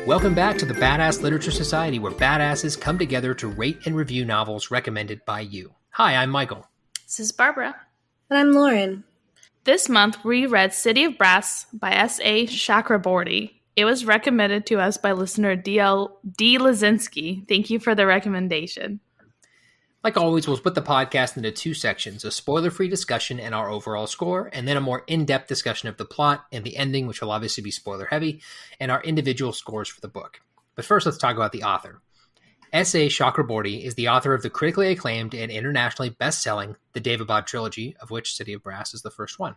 Welcome back to the Badass Literature Society, where badasses come together to rate and review novels recommended by you. Hi, I'm Michael. This is Barbara. And I'm Lauren. This month, we read City of Brass by S.A. Chakraborty. It was recommended to us by listener D. Lazinski. Thank you for the recommendation. Like always, we'll split the podcast into two sections, a spoiler-free discussion and our overall score, and then a more in-depth discussion of the plot and the ending, which will obviously be spoiler-heavy, and our individual scores for the book. But first, let's talk about the author. S.A. Chakraborty is the author of the critically acclaimed and internationally best-selling The Daevabad trilogy, of which City of Brass is the first one.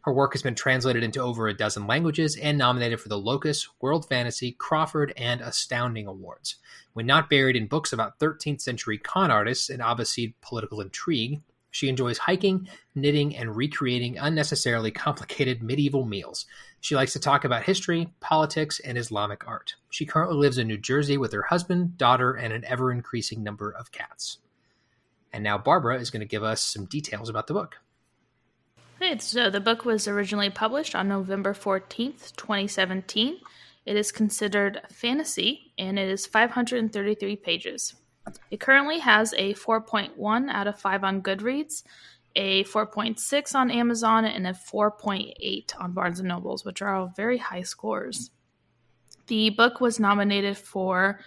Her work has been translated into over a dozen languages and nominated for the Locus, World Fantasy, Crawford, and Astounding Awards. When not buried in books about 13th century con artists and Abbasid political intrigue, she enjoys hiking, knitting, and recreating unnecessarily complicated medieval meals. She likes to talk about history, politics, and Islamic art. She currently lives in New Jersey with her husband, daughter, and an ever-increasing number of cats. And now Barbara is going to give us some details about the book. Right, so the book was originally published on November 14th, 2017. It is considered fantasy, and it is 533 pages. It currently has a 4.1 out of 5 on Goodreads, a 4.6 on Amazon, and a 4.8 on Barnes & Nobles, which are all very high scores. The book was nominated for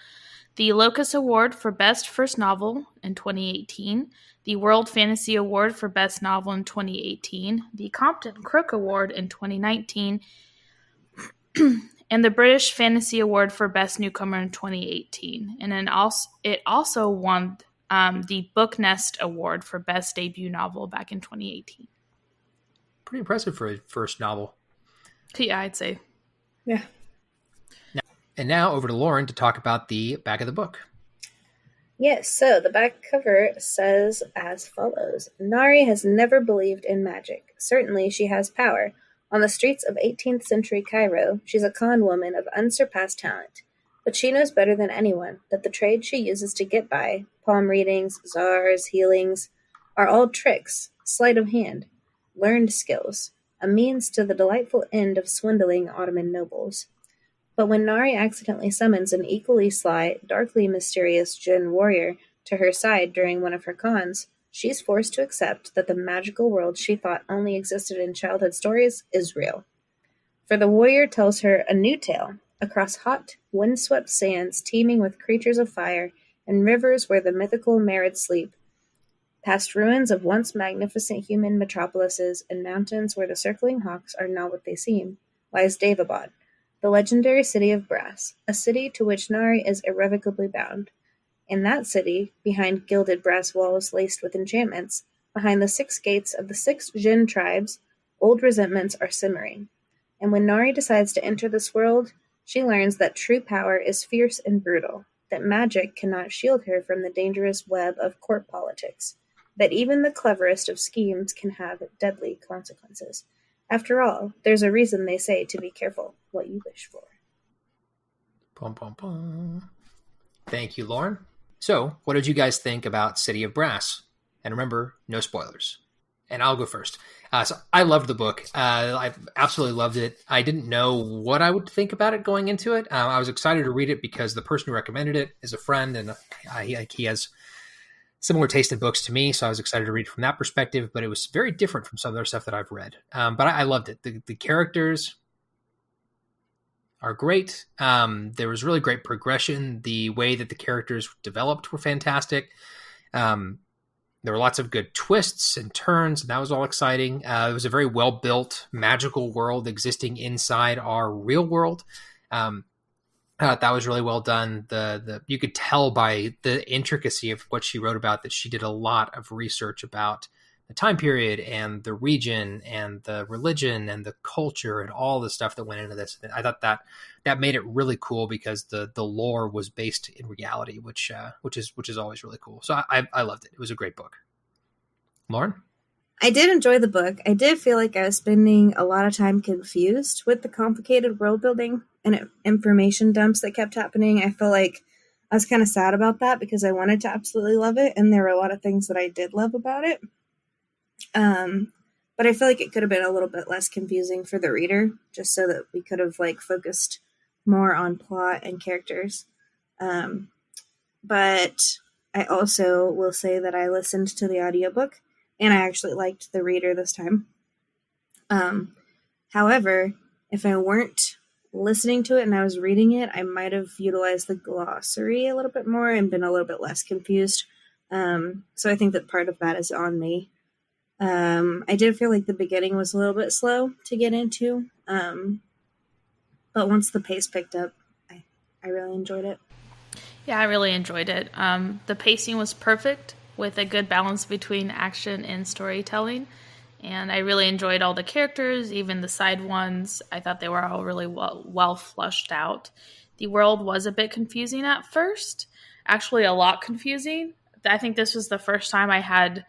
the Locus Award for Best First Novel in 2018, the World Fantasy Award for Best Novel in 2018, the Compton Crook Award in 2019, and the British Fantasy Award for Best Newcomer in 2018. And then it also won the Book Nest Award for Best Debut Novel back in 2018. Pretty impressive for a first novel. Yeah, I'd say. Yeah. And now over to Lauren to talk about the back of the book. Yes, so the back cover says as follows. Nari has never believed in magic. Certainly she has power. On the streets of 18th century Cairo, she's a con woman of unsurpassed talent. But she knows better than anyone that the trade she uses to get by, palm readings, czars, healings, are all tricks, sleight of hand, learned skills, a means to the delightful end of swindling Ottoman nobles. But when Nari accidentally summons an equally sly, darkly mysterious Jinn warrior to her side during one of her cons, she's forced to accept that the magical world she thought only existed in childhood stories is real. For the warrior tells her a new tale, across hot, windswept sands teeming with creatures of fire and rivers where the mythical Merid sleep, past ruins of once magnificent human metropolises and mountains where the circling hawks are not what they seem, lies Daevabad, the legendary city of brass, a city to which Nari is irrevocably bound. In that city, behind gilded brass walls laced with enchantments, behind the 6 gates of the 6 Jinn tribes, old resentments are simmering. And when Nari decides to enter this world, she learns that true power is fierce and brutal, that magic cannot shield her from the dangerous web of court politics, that even the cleverest of schemes can have deadly consequences. After all, there's a reason they say to be careful what you wish for. Pum, pum, pum. Thank you, Lauren. So, what did you guys think about City of Brass? And remember, no spoilers. And I'll go first. So I loved the book. I absolutely loved it. I didn't know what I would think about it going into it. I was excited to read it because the person who recommended it is a friend, and he has similar taste in books to me, so I was excited to read it from that perspective, but it was very different from some other stuff that I've read. But I loved it. The characters are great. There was really great progression. The way that the characters developed were fantastic. There were lots of good twists and turns, and that was all exciting. It was a very well-built, magical world existing inside our real world. That was really well done. You could tell by the intricacy of what she wrote about that she did a lot of research about the time period and the region and the religion and the culture and all the stuff that went into this. I thought that made it really cool because the lore was based in reality, which is always really cool. So I loved it. It was a great book. Lauren? I did enjoy the book. I did feel like I was spending a lot of time confused with the complicated world building and information dumps that kept happening. I feel like I was kind of sad about that because I wanted to absolutely love it, and there were a lot of things that I did love about it. But I feel like it could have been a little bit less confusing for the reader, just so that we could have focused more on plot and characters. But I also will say that I listened to the audiobook, and I actually liked the reader this time. However, if I weren't listening to it and I was reading it, I might have utilized the glossary a little bit more and been a little bit less confused. So I think that part of that is on me. I did feel like the beginning was a little bit slow to get into, but once the pace picked up, I really enjoyed it. Yeah, I really enjoyed it. The pacing was perfect with a good balance between action and storytelling. And I really enjoyed all the characters, even the side ones. I thought they were all really well flushed out. The world was a bit confusing at first. Actually, a lot confusing. I think this was the first time I had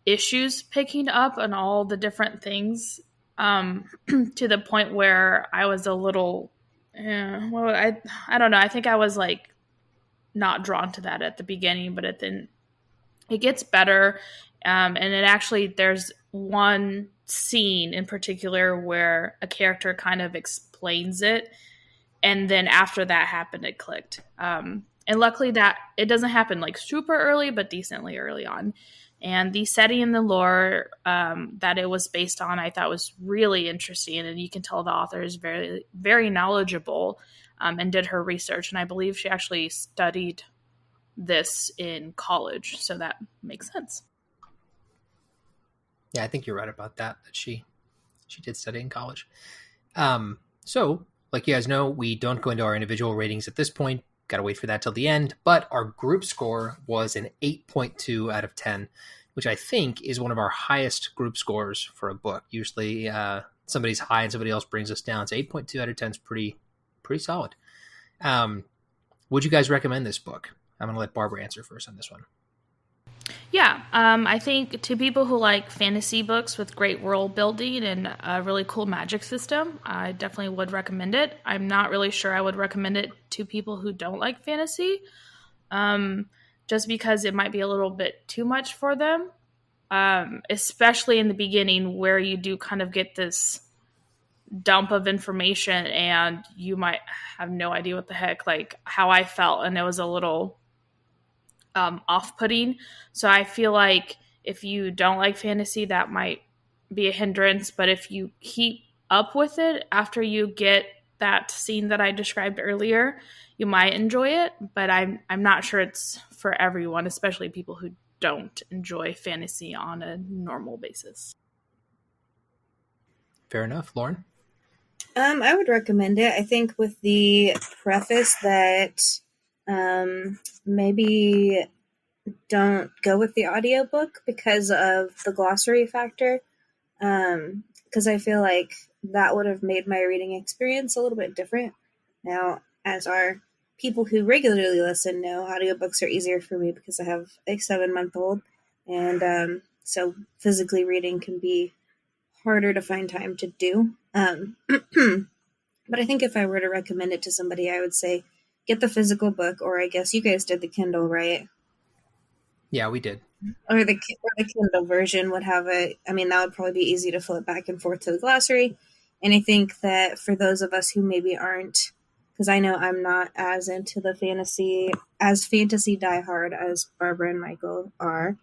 issues picking up on all the different things, to the point where I was a little, I don't know. I think I was like not drawn to that at the beginning, but it gets better. And it actually, there's one scene in particular where a character kind of explains it. And then after that happened, it clicked. And luckily that it doesn't happen like super early, but decently early on. And the setting and the lore that it was based on, I thought was really interesting. And you can tell the author is very, very knowledgeable, and did her research. And I believe she actually studied this in college. So that makes sense. Yeah, I think you're right about that she did study in college. So, like you guys know, we don't go into our individual ratings at this point. Got to wait for that till the end. But our group score was an 8.2 out of 10, which I think is one of our highest group scores for a book. Usually somebody's high and somebody else brings us down. So 8.2 out of 10 is pretty solid. Would you guys recommend this book? I'm going to let Barbara answer first on this one. Yeah, I think to people who like fantasy books with great world building and a really cool magic system, I definitely would recommend it. I'm not really sure I would recommend it to people who don't like fantasy, just because it might be a little bit too much for them, especially in the beginning where you do kind of get this dump of information and you might have no idea what the heck, like how I felt, and it was a little off-putting. So I feel like if you don't like fantasy, that might be a hindrance. But if you keep up with it after you get that scene that I described earlier, you might enjoy it. But I'm not sure it's for everyone, especially people who don't enjoy fantasy on a normal basis. Fair enough. Lauren? I would recommend it. I think with the preface that maybe don't go with the audiobook because of the glossary factor. Because I feel like that would have made my reading experience a little bit different. Now, as our people who regularly listen know, audiobooks are easier for me because I have a 7-month-old. And so physically reading can be harder to find time to do. But I think if I were to recommend it to somebody, I would say get the physical book, or I guess you guys did the Kindle, right? Yeah, we did. Or the Kindle version would have that would probably be easy to flip back and forth to the glossary. And I think that for those of us who maybe aren't, because I know I'm not as into the fantasy diehard as Barbara and Michael are,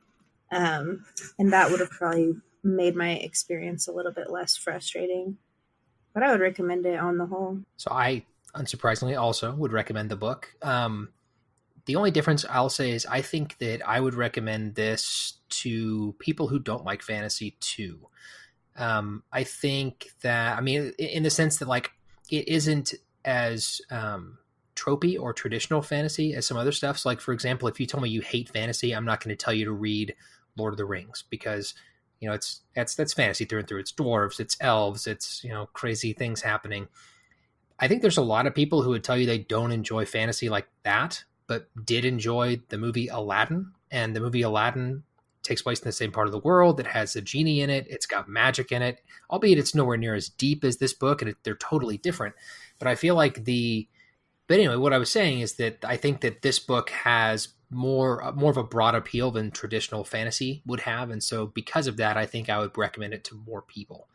and that would have probably made my experience a little bit less frustrating. But I would recommend it on the whole. So I, unsurprisingly, also would recommend the book. The only difference I'll say is I think that I would recommend this to people who don't like fantasy too. I think that, in the sense that like it isn't as tropey or traditional fantasy as some other stuff. So like, for example, if you told me you hate fantasy, I'm not going to tell you to read Lord of the Rings because that's fantasy through and through. It's dwarves, it's elves, it's crazy things happening. I think there's a lot of people who would tell you they don't enjoy fantasy like that, but did enjoy the movie Aladdin. And the movie Aladdin takes place in the same part of the world. It has a genie in it. It's got magic in it, albeit it's nowhere near as deep as this book, and they're totally different. But I feel like but anyway, what I was saying is that I think that this book has more of a broad appeal than traditional fantasy would have. And so because of that, I think I would recommend it to more people.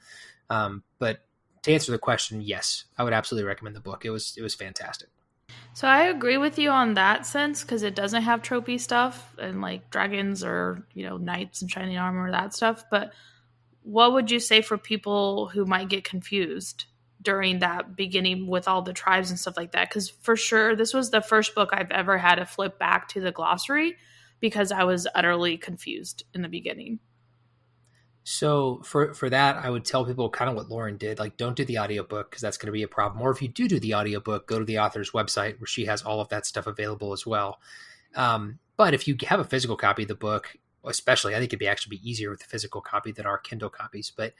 But to answer the question, yes, I would absolutely recommend the book. It was fantastic. So I agree with you on that sense because it doesn't have tropey stuff and like dragons or, knights and shining armor, that stuff. But what would you say for people who might get confused during that beginning with all the tribes and stuff like that? Because for sure, this was the first book I've ever had to flip back to the glossary because I was utterly confused in the beginning. So for that, I would tell people kind of what Lauren did. Like, don't do the audiobook because that's going to be a problem. Or if you do the audiobook, go to the author's website where she has all of that stuff available as well. But if you have a physical copy of the book, especially, I think it'd actually be easier with the physical copy than our Kindle copies. But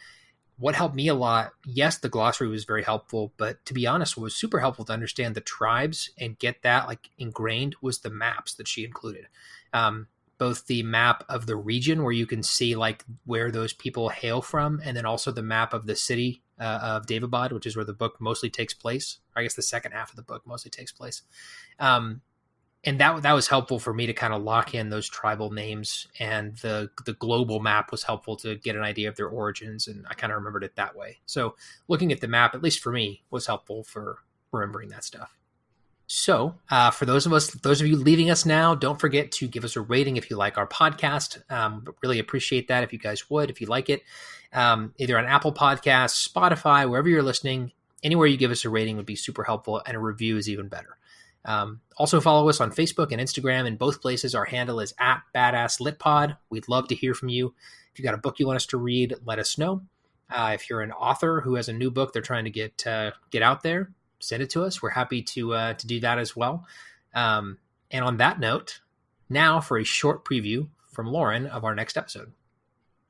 what helped me a lot, yes, the glossary was very helpful. But to be honest, what was super helpful to understand the tribes and get that like ingrained was the maps that she included. Both the map of the region where you can see like where those people hail from, and then also the map of the city of Daevabad, which is where the book mostly takes place. Or I guess the second half of the book mostly takes place. And that was helpful for me to kind of lock in those tribal names, and the global map was helpful to get an idea of their origins, and I kind of remembered it that way. So looking at the map, at least for me, was helpful for remembering that stuff. So for those of you leaving us now, don't forget to give us a rating if you like our podcast. Really appreciate that if you guys would, if you like it, either on Apple Podcasts, Spotify, wherever you're listening. Anywhere you give us a rating would be super helpful, and a review is even better. Also follow us on Facebook and Instagram. In both places, our handle is @BadassLitPod. We'd love to hear from you. If you got a book you want us to read, let us know. If you're an author who has a new book they're trying to get out there, send it to us. We're happy to do that as well. And on that note, now for a short preview from Lauren of our next episode.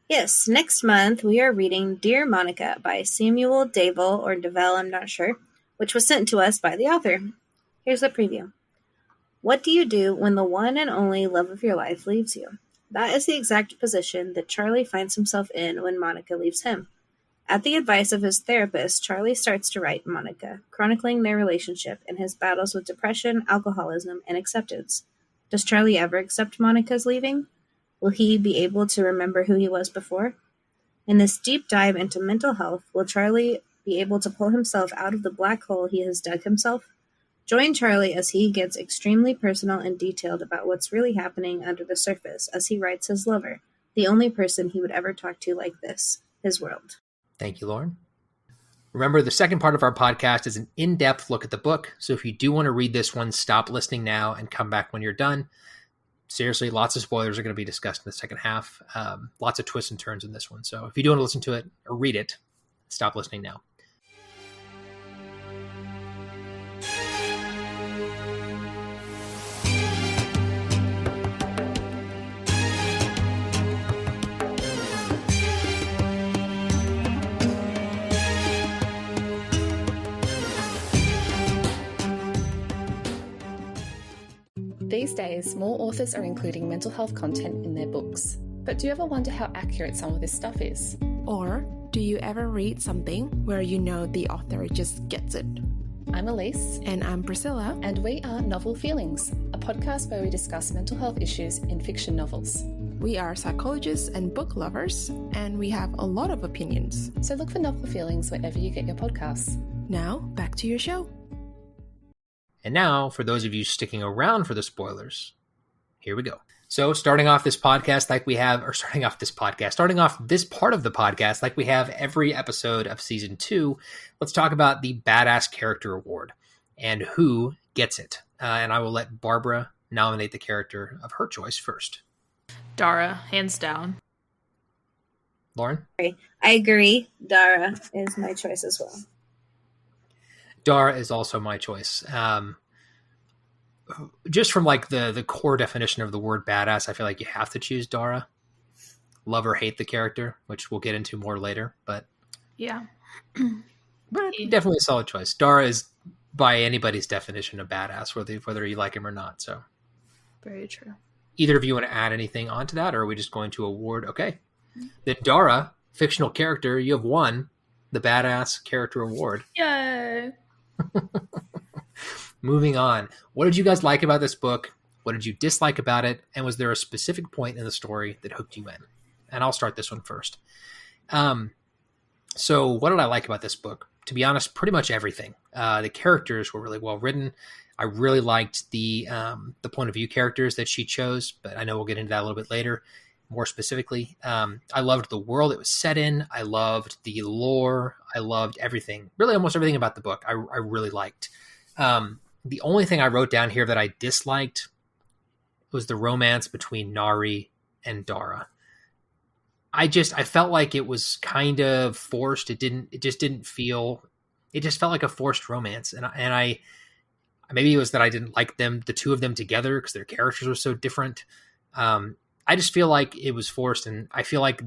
Yes, next month we are reading Dear Monica by Samuel Davell, or Devell, I'm not sure, which was sent to us by the author. Here's the preview. What do you do when the one and only love of your life leaves you? That is the exact position that Charlie finds himself in when Monica leaves him. At the advice of his therapist, Charlie starts to write Monica, chronicling their relationship and his battles with depression, alcoholism, and acceptance. Does Charlie ever accept Monica's leaving? Will he be able to remember who he was before? In this deep dive into mental health, will Charlie be able to pull himself out of the black hole he has dug himself? Join Charlie as he gets extremely personal and detailed about what's really happening under the surface as he writes his lover, the only person he would ever talk to like this, his world. Thank you, Lauren. Remember, the second part of our podcast is an in-depth look at the book. So if you do want to read this one, stop listening now and come back when you're done. Seriously, lots of spoilers are going to be discussed in the second half. Lots of twists and turns in this one. So if you do want to listen to it or read it, stop listening now. These days, more authors are including mental health content in their books. But do you ever wonder how accurate some of this stuff is? Or do you ever read something where you know the author just gets it? I'm Elise. And I'm Priscilla. And we are Novel Feelings, a podcast where we discuss mental health issues in fiction novels. We are psychologists and book lovers, and we have a lot of opinions. So look for Novel Feelings wherever you get your podcasts. Now, back to your show. And now, for those of you sticking around for the spoilers, here we go. So starting off this part of the podcast like we have every episode of season 2, let's talk about the Badass Character Award and who gets it. And I will let Barbara nominate the character of her choice first. Dara, hands down. Lauren? I agree. Dara is my choice as well. Dara is also my choice. Just from like the core definition of the word badass, I feel like you have to choose Dara. Love or hate the character, which we'll get into more later, but yeah, but definitely a solid choice. Dara is by anybody's definition a badass, whether you like him or not. So very true. Either of you want to add anything onto that, or are we just going to award? Okay, the Dara fictional character, you have won the Badass Character Award. Yay! Moving on. What did you guys like about this book? What did you dislike about it? And was there a specific point in the story that hooked you in? And I'll start this one first. So what did I like about this book? to be honest, pretty much everything. The characters were really well written. I really liked the point of view characters that she chose, but I know we'll get into that a little bit later, more specifically. I loved the world it was set in. I loved the lore. I loved everything, really almost everything about the book. I really liked. The only thing I wrote down here that I disliked was the romance between Nari and Dara. I felt like it was kind of forced. It just felt like a forced romance. And I maybe it was that I didn't like the two of them together because their characters were so different. I just feel like it was forced. And I feel like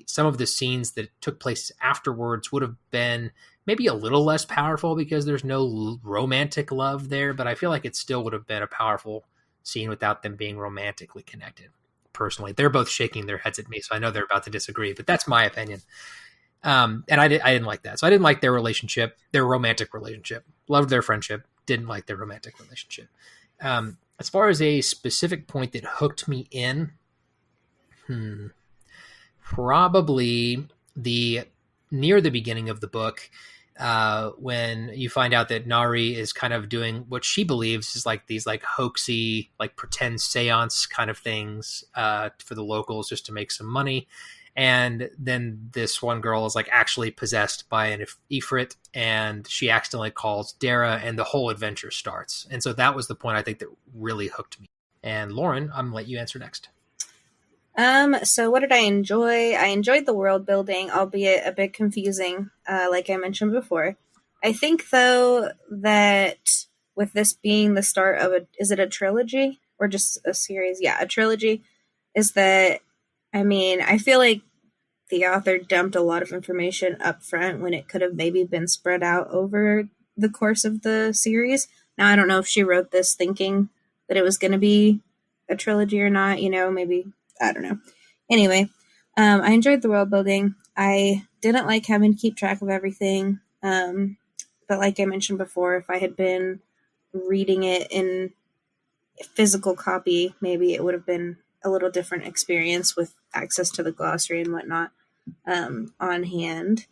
some of the scenes that took place afterwards would have been maybe a little less powerful because there's no romantic love there, but I feel like it still would have been a powerful scene without them being romantically connected. Personally, they're both shaking their heads at me, so I know they're about to disagree, but that's my opinion. And I didn't like that. So I didn't like their relationship, their romantic relationship. Loved their friendship, didn't like their romantic relationship. As far as a specific point that hooked me in, probably near the beginning of the book, when you find out that Nari is kind of doing what she believes is like these like hoaxy, like pretend seance kind of things for the locals just to make some money. And then this one girl is like actually possessed by an Ifrit, and she accidentally calls Dara, and the whole adventure starts. And so that was the point I think that really hooked me. And Lauren, I'm gonna let you answer next. So what did I enjoy? I enjoyed the world building, albeit a bit confusing, like I mentioned before. I think, though, that with this being the start of is it a trilogy or just a series? Yeah, a trilogy. Is that, I mean, I feel like the author dumped a lot of information up front when it could have maybe been spread out over the course of the series. Now, I don't know if she wrote this thinking that it was going to be a trilogy or not, maybe. I don't know. Anyway, I enjoyed the world building. I didn't like having to keep track of everything. But like I mentioned before, if I had been reading it in physical copy, maybe it would have been a little different experience with access to the glossary and whatnot on hand.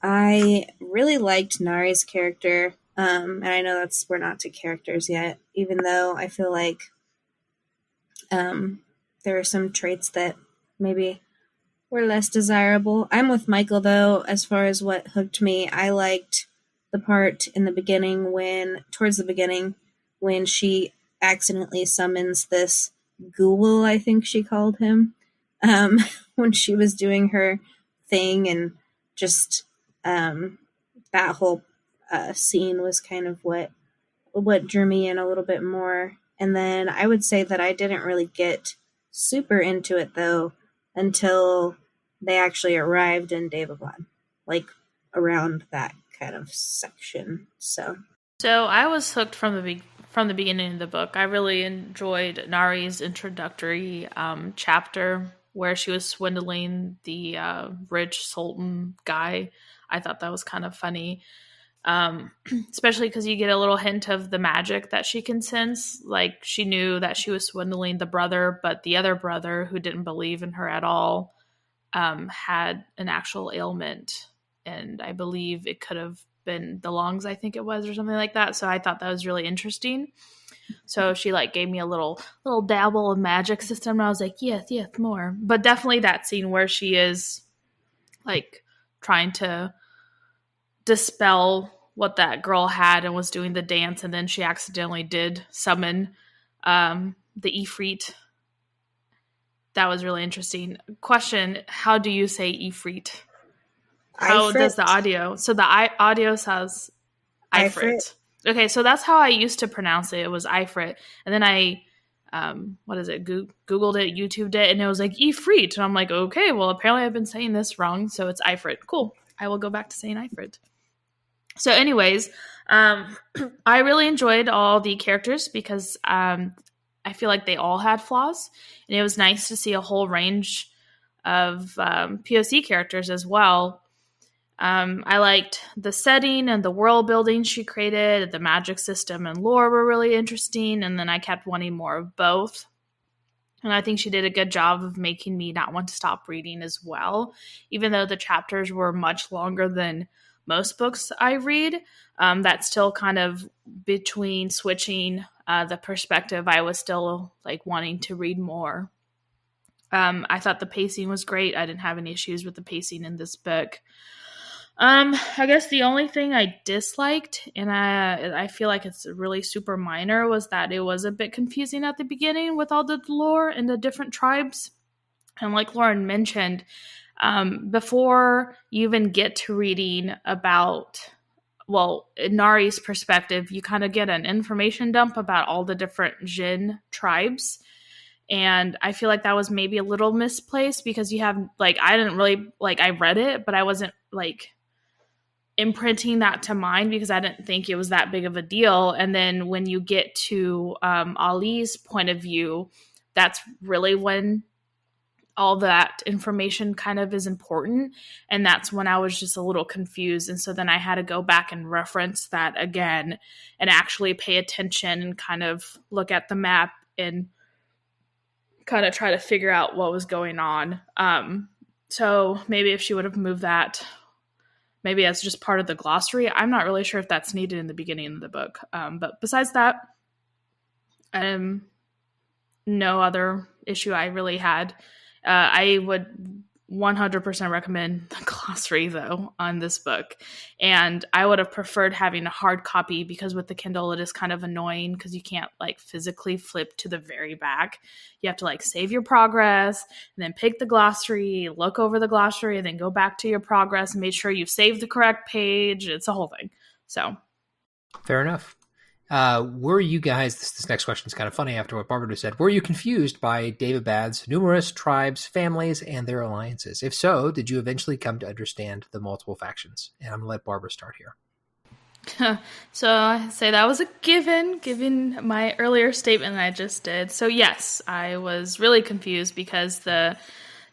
I really liked Nari's character. And I know we're not to characters yet, even though I feel like there are some traits that maybe were less desirable. I'm with Michael, though, as far as what hooked me. I liked the part in the beginning towards the beginning, when she accidentally summons this ghoul, I think she called him, when she was doing her thing, and just that whole scene was kind of what drew me in a little bit more. And then I would say that I didn't really get super into it, though, until they actually arrived in Daevabad, like around that kind of section. So I was hooked from the beginning of the book. I really enjoyed Nari's introductory chapter where she was swindling the rich sultan guy. I thought that was kind of funny. Especially because you get a little hint of the magic that she can sense. Like, she knew that she was swindling the brother, but the other brother, who didn't believe in her at all, had an actual ailment, and I believe it could have been the lungs, I think it was, or something like that. So I thought that was really interesting. So she like gave me a little dabble of magic system, and I was like, yes, more. But definitely that scene where she is like trying to dispel what that girl had and was doing the dance, and then she accidentally did summon the Ifrit. That was really interesting. Question, how do you say Ifrit? How does the audio? So the audio says Ifrit. Okay, so that's how I used to pronounce it. It was Ifrit. And then I Googled it, YouTubed it, and it was like Ifrit. And I'm like, okay, well, apparently I've been saying this wrong, so it's Ifrit. Cool. I will go back to saying Ifrit. So anyways, I really enjoyed all the characters because I feel like they all had flaws. And it was nice to see a whole range of POC characters as well. I liked the setting and the world building she created. The magic system and lore were really interesting. And then I kept wanting more of both. And I think she did a good job of making me not want to stop reading as well, even though the chapters were much longer than most books I read. That's still kind of between switching the perspective. I was still like wanting to read more. I thought the pacing was great. I didn't have any issues with the pacing in this book. I guess the only thing I disliked, and I feel like it's really super minor, was that it was a bit confusing at the beginning with all the lore and the different tribes. And like Lauren mentioned, before you even get to reading about, well, Nari's perspective, you kind of get an information dump about all the different Jin tribes. And I feel like that was maybe a little misplaced because you have, like, I didn't really, like, I read it, but I wasn't, like, imprinting that to mind because I didn't think it was that big of a deal. And then when you get to Ali's point of view, that's really when all that information kind of is important. And that's when I was just a little confused. And so then I had to go back and reference that again and actually pay attention and kind of look at the map and kind of try to figure out what was going on. So maybe if she would have moved that, maybe as just part of the glossary. I'm not really sure if that's needed in the beginning of the book. But besides that, no other issue I really had. I would 100% recommend the glossary, though, on this book. And I would have preferred having a hard copy because with the Kindle, it is kind of annoying because you can't, like, physically flip to the very back. You have to, like, save your progress and then pick the glossary, look over the glossary, and then go back to your progress and make sure you've saved the correct page. It's a whole thing. So. Fair enough. Were you guys, this next question is kind of funny after what Barbara just said, were you confused by David Bad's numerous tribes, families, and their alliances? If so, did you eventually come to understand the multiple factions? And I'm going to let Barbara start here. So I say that was a given my earlier statement that I just did. So yes, I was really confused because the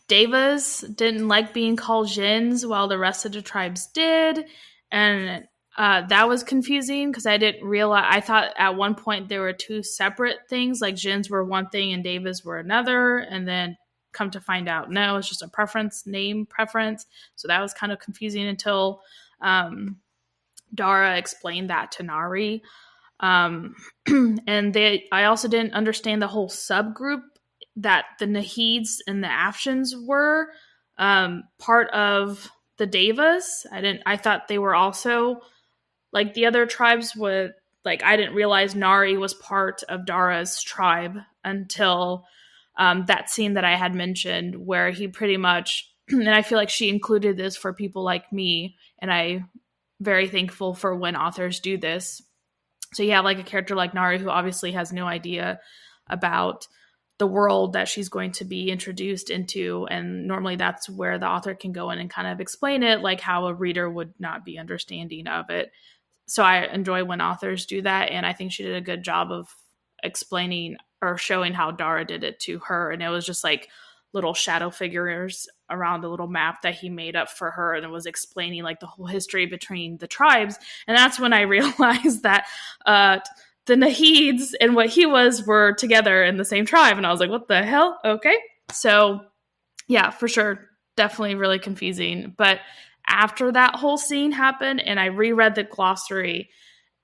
Devas didn't like being called Jins while the rest of the tribes did. And that was confusing because I didn't realize, I thought at one point there were two separate things, like Jins were one thing and Devas were another, and then come to find out, no, it's just a name preference. So that was kind of confusing until Dara explained that to Nari. And I also didn't understand the whole subgroup that the Nahids and the Afshans were part of the Devas. I thought they were also like the other tribes would, like, I didn't realize Nari was part of Dara's tribe until that scene that I had mentioned where he pretty much, and I feel like she included this for people like me, and I'm very thankful for when authors do this. So you have like a character like Nari who obviously has no idea about the world that she's going to be introduced into, and normally that's where the author can go in and kind of explain it, like how a reader would not be understanding of it. So I enjoy when authors do that, and I think she did a good job of explaining or showing how Dara did it to her, and it was just like little shadow figures around a little map that he made up for her, and it was explaining like the whole history between the tribes. And that's when I realized that the Nahids and what he was were together in the same tribe, and I was like, what the hell? Okay. So yeah, for sure, definitely really confusing. But after that whole scene happened and I reread the glossary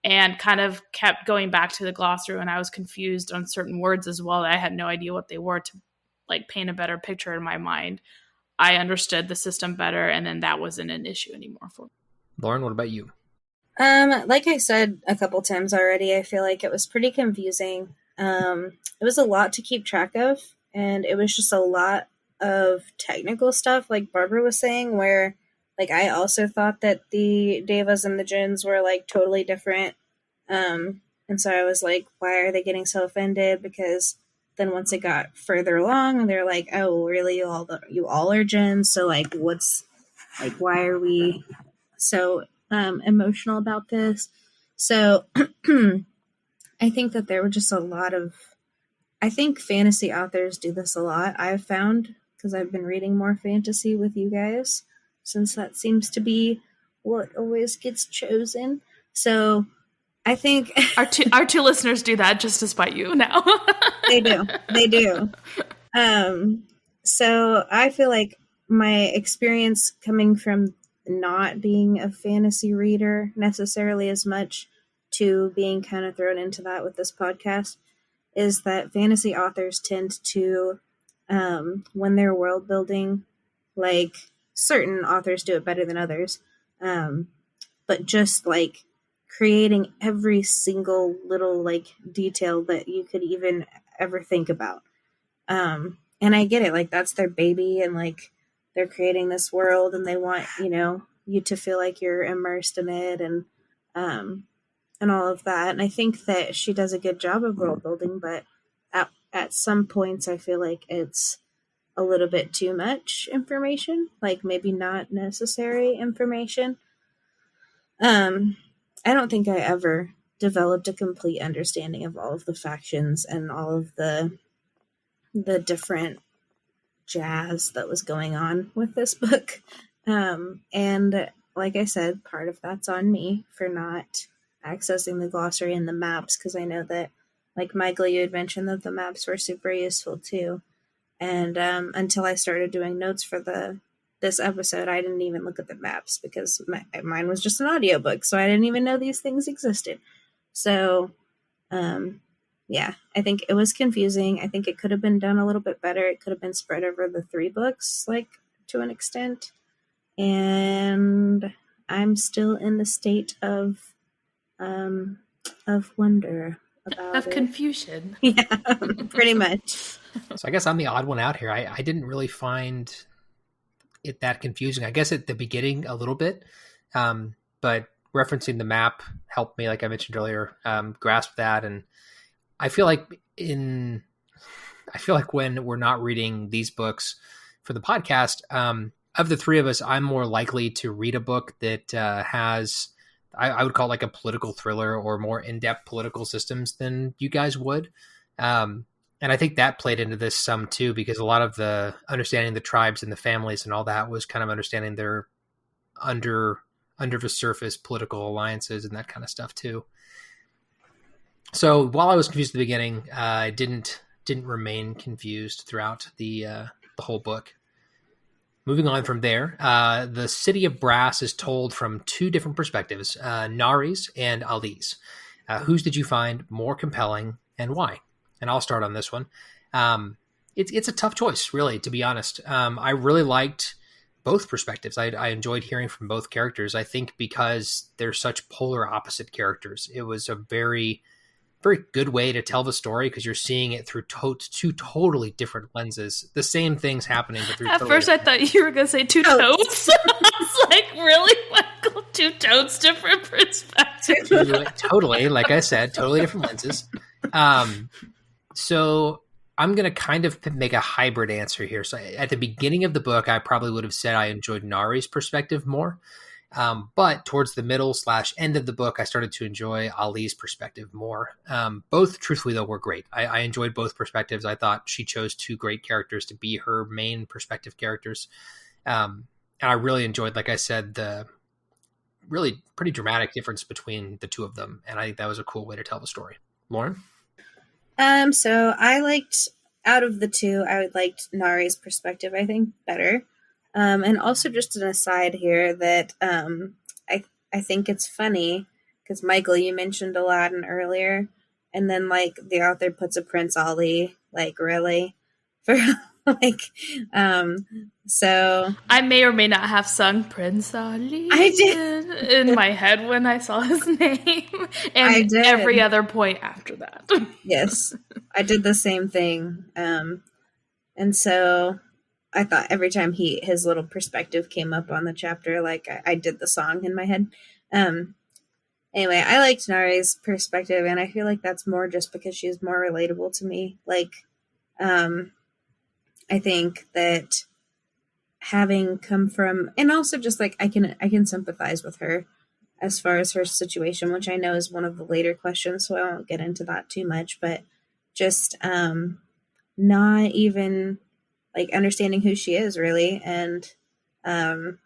and kind of kept going back to the glossary, and I was confused on certain words as well, I had no idea what they were, to like paint a better picture in my mind. I understood the system better, and then that wasn't an issue anymore for me. Lauren, what about you? Like I said a couple times already, I feel like it was pretty confusing. It was a lot to keep track of, and it was just a lot of technical stuff, like Barbara was saying, where like I also thought that the Devas and the Jins were like totally different. And so I was like, why are they getting so offended? Because then once it got further along, they're like, oh, really? You all are Jins? So like, why are we so emotional about this? So I think that there were just a lot of, I think fantasy authors do this a lot, I've found, because I've been reading more fantasy with you guys, since that seems to be what always gets chosen. So I think our two listeners do that just to spite you now. They do. So I feel like my experience coming from not being a fantasy reader necessarily as much to being kind of thrown into that with this podcast is that fantasy authors tend to, when they're world building, like certain authors do it better than others, but just like creating every single little like detail that you could even ever think about. And I get it, like that's their baby, and like they're creating this world and they want, you to feel like you're immersed in it, and all of that. And I think that she does a good job of world building, but at some points I feel like it's a little bit too much information, like maybe not necessary information. I don't think I ever developed a complete understanding of all of the factions and all of the different jazz that was going on with this book. And like I said, part of that's on me for not accessing the glossary and the maps, because I know that, like Michael, you had mentioned that the maps were super useful too. And until I started doing notes for this episode, I didn't even look at the maps because mine was just an audiobook, so I didn't even know these things existed. So, yeah, I think it was confusing. I think it could have been done a little bit better. It could have been spread over the 3 books, like, to an extent. And I'm still in the state of wonder about Of confusion. Yeah, pretty much. So I guess I'm the odd one out here. I didn't really find it that confusing. I guess at the beginning a little bit, but referencing the map helped me, like I mentioned earlier, grasp that. And I feel like when we're not reading these books for the podcast, of the 3 of us, I'm more likely to read a book that has, I would call it like a political thriller or more in-depth political systems than you guys would. And I think that played into this some too, because a lot of the understanding the tribes and the families and all that was kind of understanding their under the surface political alliances and that kind of stuff too. So while I was confused at the beginning, I didn't remain confused throughout the whole book. Moving on from there, the City of Brass is told from 2 different perspectives, Nari's and Ali's. Whose did you find more compelling and why? And I'll start on this one. It's a tough choice, really, to be honest. I really liked both perspectives. I enjoyed hearing from both characters. I think because they're such polar opposite characters, it was a very, very good way to tell the story because you're seeing it through 2 totally different lenses. The same thing's happening, but through At first I thought you were going to say 2 toads. I was like, really, Michael? 2 toads, different perspectives. Totally, like I said, totally different lenses. So I'm going to kind of make a hybrid answer here. So at the beginning of the book, I probably would have said I enjoyed Nari's perspective more. But towards the middle / end of the book, I started to enjoy Ali's perspective more. Both, truthfully, though, were great. I enjoyed both perspectives. I thought she chose 2 great characters to be her main perspective characters. And I really enjoyed, like I said, the really pretty dramatic difference between the 2 of them. And I think that was a cool way to tell the story. Lauren? So I liked, out of the 2, I liked Nari's perspective, I think, better. And also just an aside here that I think it's funny because Michael, you mentioned Aladdin earlier, and then like the author puts a Prince Ali, like really for like so I may or may not have sung Prince Ali I did in my head when I saw his name, and every other point after that. Yes, I did the same thing, and so I thought every time his little perspective came up on the chapter, like I did the song in my head. Anyway, I liked Nari's perspective, and I feel like that's more just because she's more relatable to me. Like, I think that having come from, and also just like I can sympathize with her as far as her situation, which I know is one of the later questions, so I won't get into that too much. But just not even like understanding who she is really, and her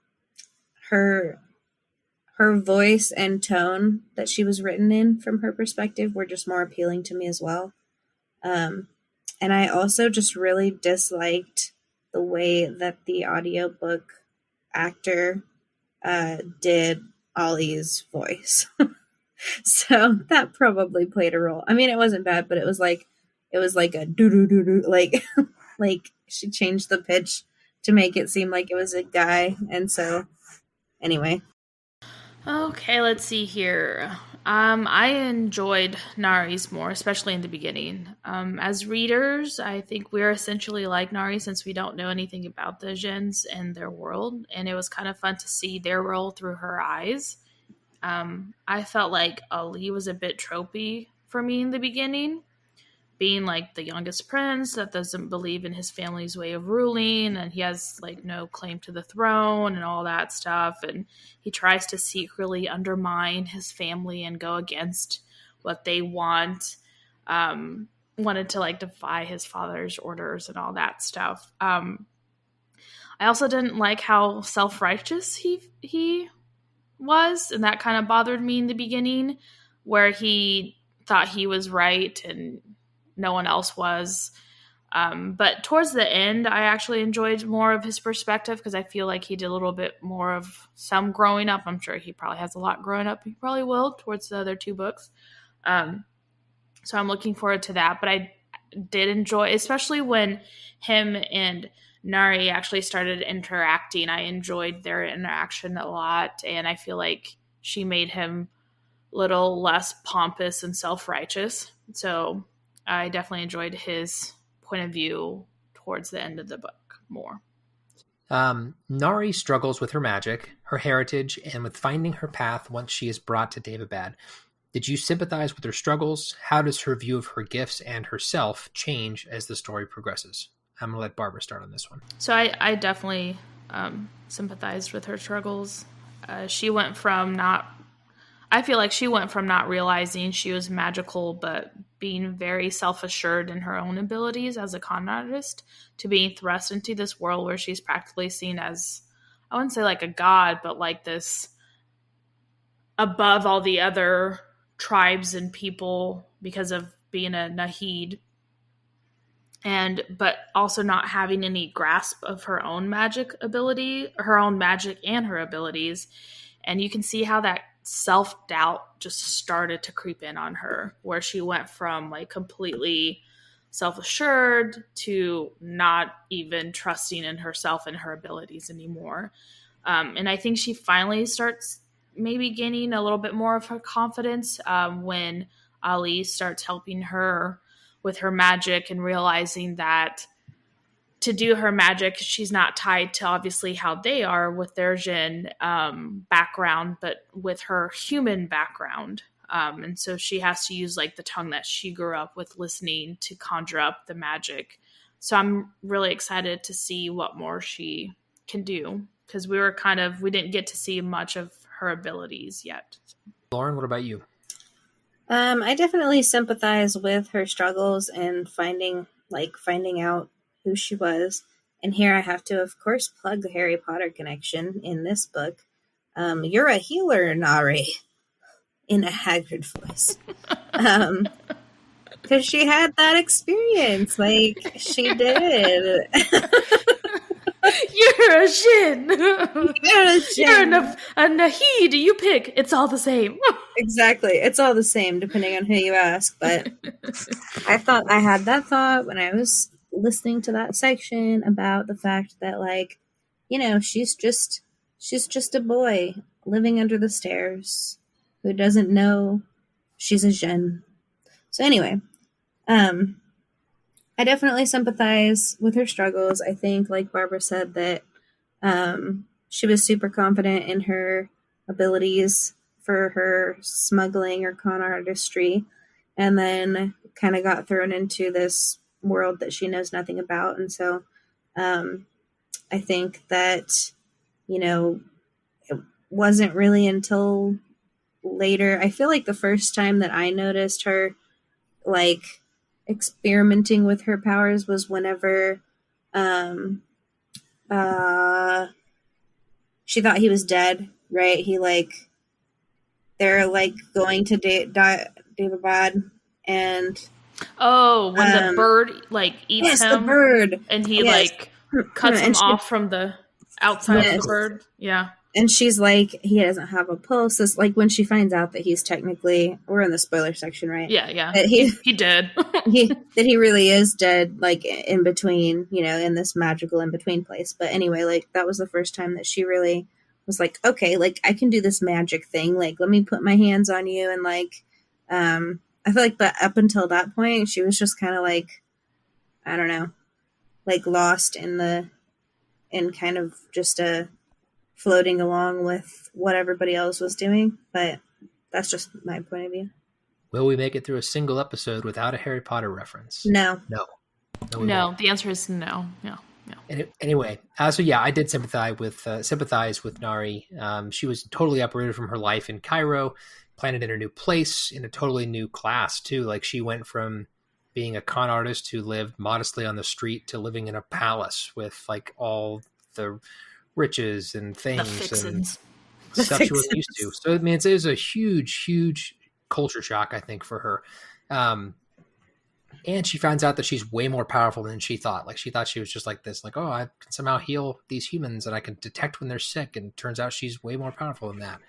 voice and tone that she was written in from her perspective were just more appealing to me as well. And I also just really disliked the way that the audiobook actor did Ollie's voice. So that probably played a role. I mean, it wasn't bad, but it was like a doo doo doo doo, like like she changed the pitch to make it seem like it was a guy. And so anyway. Okay, let's see here. I enjoyed Nari's more, especially in the beginning. As readers, I think we're essentially like Nari since we don't know anything about the Jins and their world, and it was kind of fun to see their world through her eyes. I felt like Ali was a bit tropey for me in the beginning, being like the youngest prince that doesn't believe in his family's way of ruling, and he has like no claim to the throne and all that stuff, and he tries to secretly undermine his family and go against what they want. Wanted to like defy his father's orders and all that stuff. I also didn't like how self-righteous he was, and that kind of bothered me in the beginning, where he thought he was right and no one else was. But towards the end, I actually enjoyed more of his perspective because I feel like he did a little bit more of some growing up. I'm sure he probably has a lot growing up. He probably will towards the other two books. So I'm looking forward to that. But I did enjoy, especially when him and Nari actually started interacting. I enjoyed their interaction a lot, and I feel like she made him a little less pompous and self-righteous. So I definitely enjoyed his point of view towards the end of the book more. Nari struggles with her magic, her heritage, and with finding her path once she is brought to Daevabad. Did you sympathize with her struggles? How does her view of her gifts and herself change as the story progresses? I'm going to let Barbara start on this one. So I definitely sympathized with her struggles. She went from not realizing she was magical, but being very self-assured in her own abilities as a con artist, to being thrust into this world where she's practically seen as, I wouldn't say like a god, but like this above all the other tribes and people because of being a Nahid. But also not having any grasp of her own magic ability, her own magic and her abilities. And you can see how that self-doubt just started to creep in on her, where she went from like completely self-assured to not even trusting in herself and her abilities anymore. And I think she finally starts maybe gaining a little bit more of her confidence when Ali starts helping her with her magic and realizing that to do her magic, she's not tied to obviously how they are with their Jin background, but with her human background. And so she has to use like the tongue that she grew up with listening to conjure up the magic. So I'm really excited to see what more she can do, because we didn't get to see much of her abilities yet. Lauren, what about you? I definitely sympathize with her struggles and finding out who she was. And here I have to, of course, plug the Harry Potter connection in this book. You're a healer, Nari, in a Hagrid voice. Because she had that experience, like she did. You're a Jin. You're a Jin. You're a Nahid. You pick. It's all the same. Exactly. It's all the same, depending on who you ask. But I had that thought when I was listening to that section about the fact that, like, you know, she's just a boy living under the stairs who doesn't know she's a Jin. So anyway, I definitely sympathize with her struggles. I think, like Barbara said, that she was super confident in her abilities for her smuggling or con artistry, and then kind of got thrown into this world that she knows nothing about. And so I think that, you know, it wasn't really until later, I feel like the first time that I noticed her, like, experimenting with her powers was whenever she thought he was dead, right? They're like going to Daevabad, and when the bird like eats him, the bird, and he like cuts him off from the outside of the bird. Yeah. And she's like, he doesn't have a pulse. It's like when she finds out that he's technically, we're in the spoiler section, right? Yeah. That He did. that he really is dead, like in between, in this magical in between place. But anyway, like that was the first time that she really was like, okay, like I can do this magic thing. Like, let me put my hands on you. And like, I feel like, but up until that point, she was just kind of like, I don't know, like lost in kind of just floating along with what everybody else was doing. But that's just my point of view. Will we make it through a single episode without a Harry Potter reference? No. No, the answer is no. Anyway, so yeah, I did sympathize with Nari. She was totally uprooted from her life in Cairo, planted in a new place, in a totally new class too. Like she went from being a con artist who lived modestly on the street to living in a palace with like all the riches and things and stuff she wasn't used to. So I mean, it is a huge culture shock, I think, for her. And she finds out that she's way more powerful than she thought. Like she thought she was just like this, like, oh, I can somehow heal these humans and I can detect when they're sick. And it turns out she's way more powerful than that.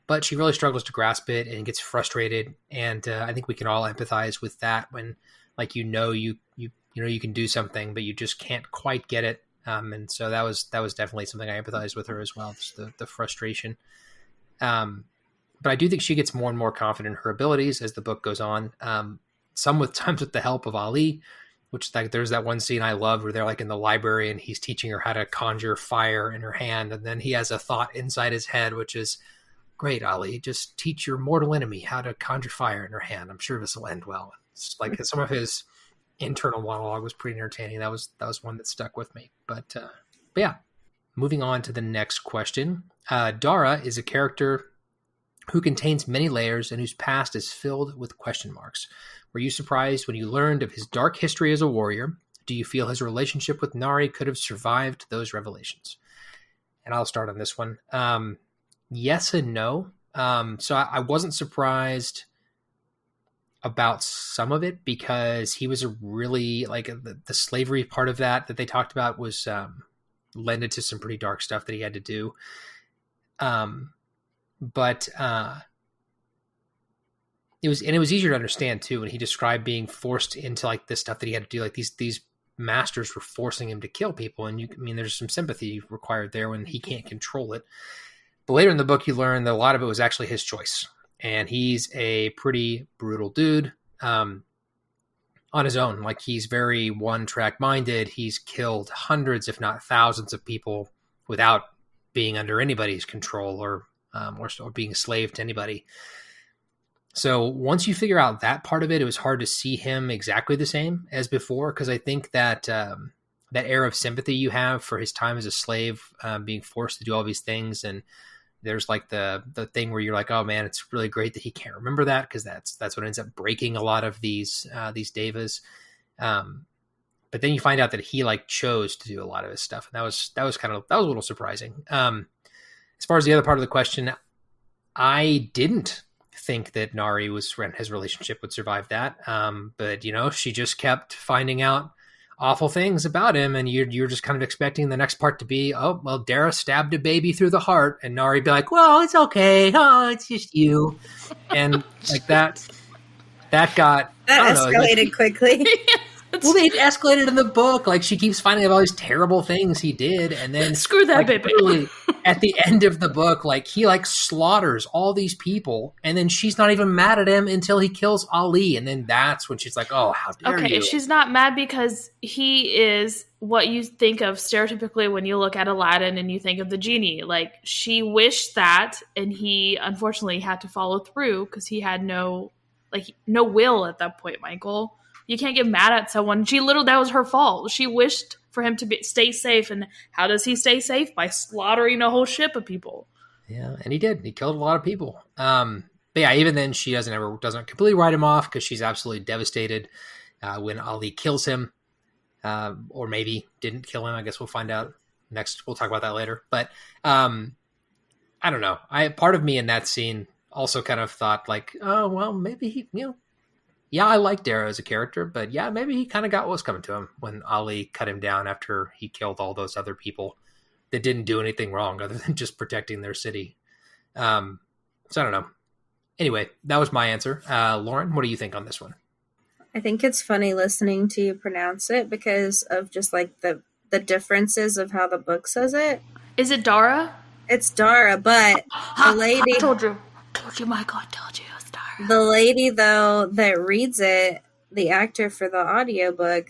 But she really struggles to grasp it and gets frustrated. And I think we can all empathize with that when, like, you can do something, but you just can't quite get it. And so that was definitely something I empathized with her as well. Just the frustration. But I do think she gets more and more confident in her abilities as the book goes on. Sometimes with the help of Ali, which like there's that one scene I love where they're like in the library and he's teaching her how to conjure fire in her hand. And then he has a thought inside his head, which is, great, Ali, just teach your mortal enemy how to conjure fire in her hand. I'm sure this will end well. It's like some of his internal monologue was pretty entertaining. That was one that stuck with me. But yeah, moving on to the next question. Dara is a character who contains many layers and whose past is filled with question marks. Were you surprised when you learned of his dark history as a warrior? Do you feel his relationship with Nari could have survived those revelations? And I'll start on this one. Yes and no. So I wasn't surprised about some of it because he was a really, like, the slavery part of that they talked about was lended to some pretty dark stuff that he had to do. But it was easier to understand too when he described being forced into like this stuff that he had to do. Like these masters were forcing him to kill people, and there's some sympathy required there when he can't control it. But later in the book, you learn that a lot of it was actually his choice, and he's a pretty brutal dude on his own. Like he's very one-track minded. He's killed hundreds, if not thousands, of people without being under anybody's control or being a slave to anybody. So once you figure out that part of it, it was hard to see him exactly the same as before, because I think that that air of sympathy you have for his time as a slave, being forced to do all these things, and there's like the thing where you're like, oh man, it's really great that he can't remember that, because that's what ends up breaking a lot of these devas. But then you find out that he like chose to do a lot of his stuff, and that was a little surprising. As far as the other part of the question, I didn't think that Nari his relationship would survive that. But she just kept finding out awful things about him, and you're just kind of expecting the next part to be, oh well, Dara stabbed a baby through the heart, and Nari be like, well, it's okay, oh, it's just you, and like that escalated quickly. Well, it escalated in the book. Like she keeps finding out all these terrible things he did, and then screw that baby. Literally, at the end of the book, like he like slaughters all these people, and then she's not even mad at him until he kills Ali, and then that's when she's like, "Oh, how dare you!" Okay, she's not mad because he is what you think of stereotypically when you look at Aladdin and you think of the genie. Like she wished that, and he unfortunately had to follow through because he had no will at that point, Michael. You can't get mad at someone. That was her fault. She wished for him to stay safe. And how does he stay safe? By slaughtering a whole ship of people. Yeah, and he did. He killed a lot of people. But yeah, even then she doesn't completely write him off because she's absolutely devastated when Ali kills him. Or maybe didn't kill him. I guess we'll find out next. We'll talk about that later. But I don't know. Part of me in that scene also kind of thought like, oh, well, maybe he, yeah, I like Dara as a character, but yeah, maybe he kind of got what was coming to him when Ali cut him down after he killed all those other people that didn't do anything wrong other than just protecting their city. So I don't know. Anyway, that was my answer. Lauren, what do you think on this one? I think it's funny listening to you pronounce it because of just like the differences of how the book says it. Is it Dara? It's Dara, but the lady... I told you, Michael, I told you it was Dara. The lady, though, that reads it, the actor for the audiobook,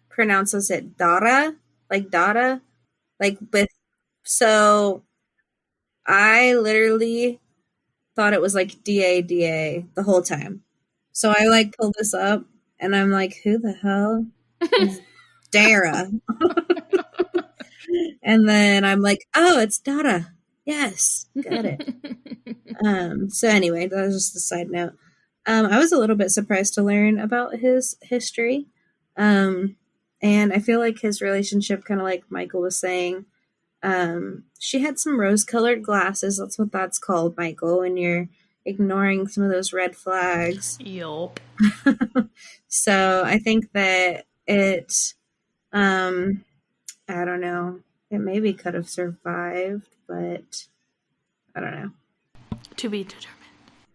pronounces it Dara, like Dada, like with... So I literally thought it was like D-A-D-A the whole time. So I like pulled this up and I'm like, who the hell is Dara? And then I'm like, oh, it's Dada. Yes, got it. So anyway, that was just a side note. I was a little bit surprised to learn about his history. And I feel like his relationship, kind of like Michael was saying, she had some rose-colored glasses. That's what that's called, Michael, when you're ignoring some of those red flags. Yup. So I think that it, I don't know, it maybe could have survived, but I don't know. To be determined.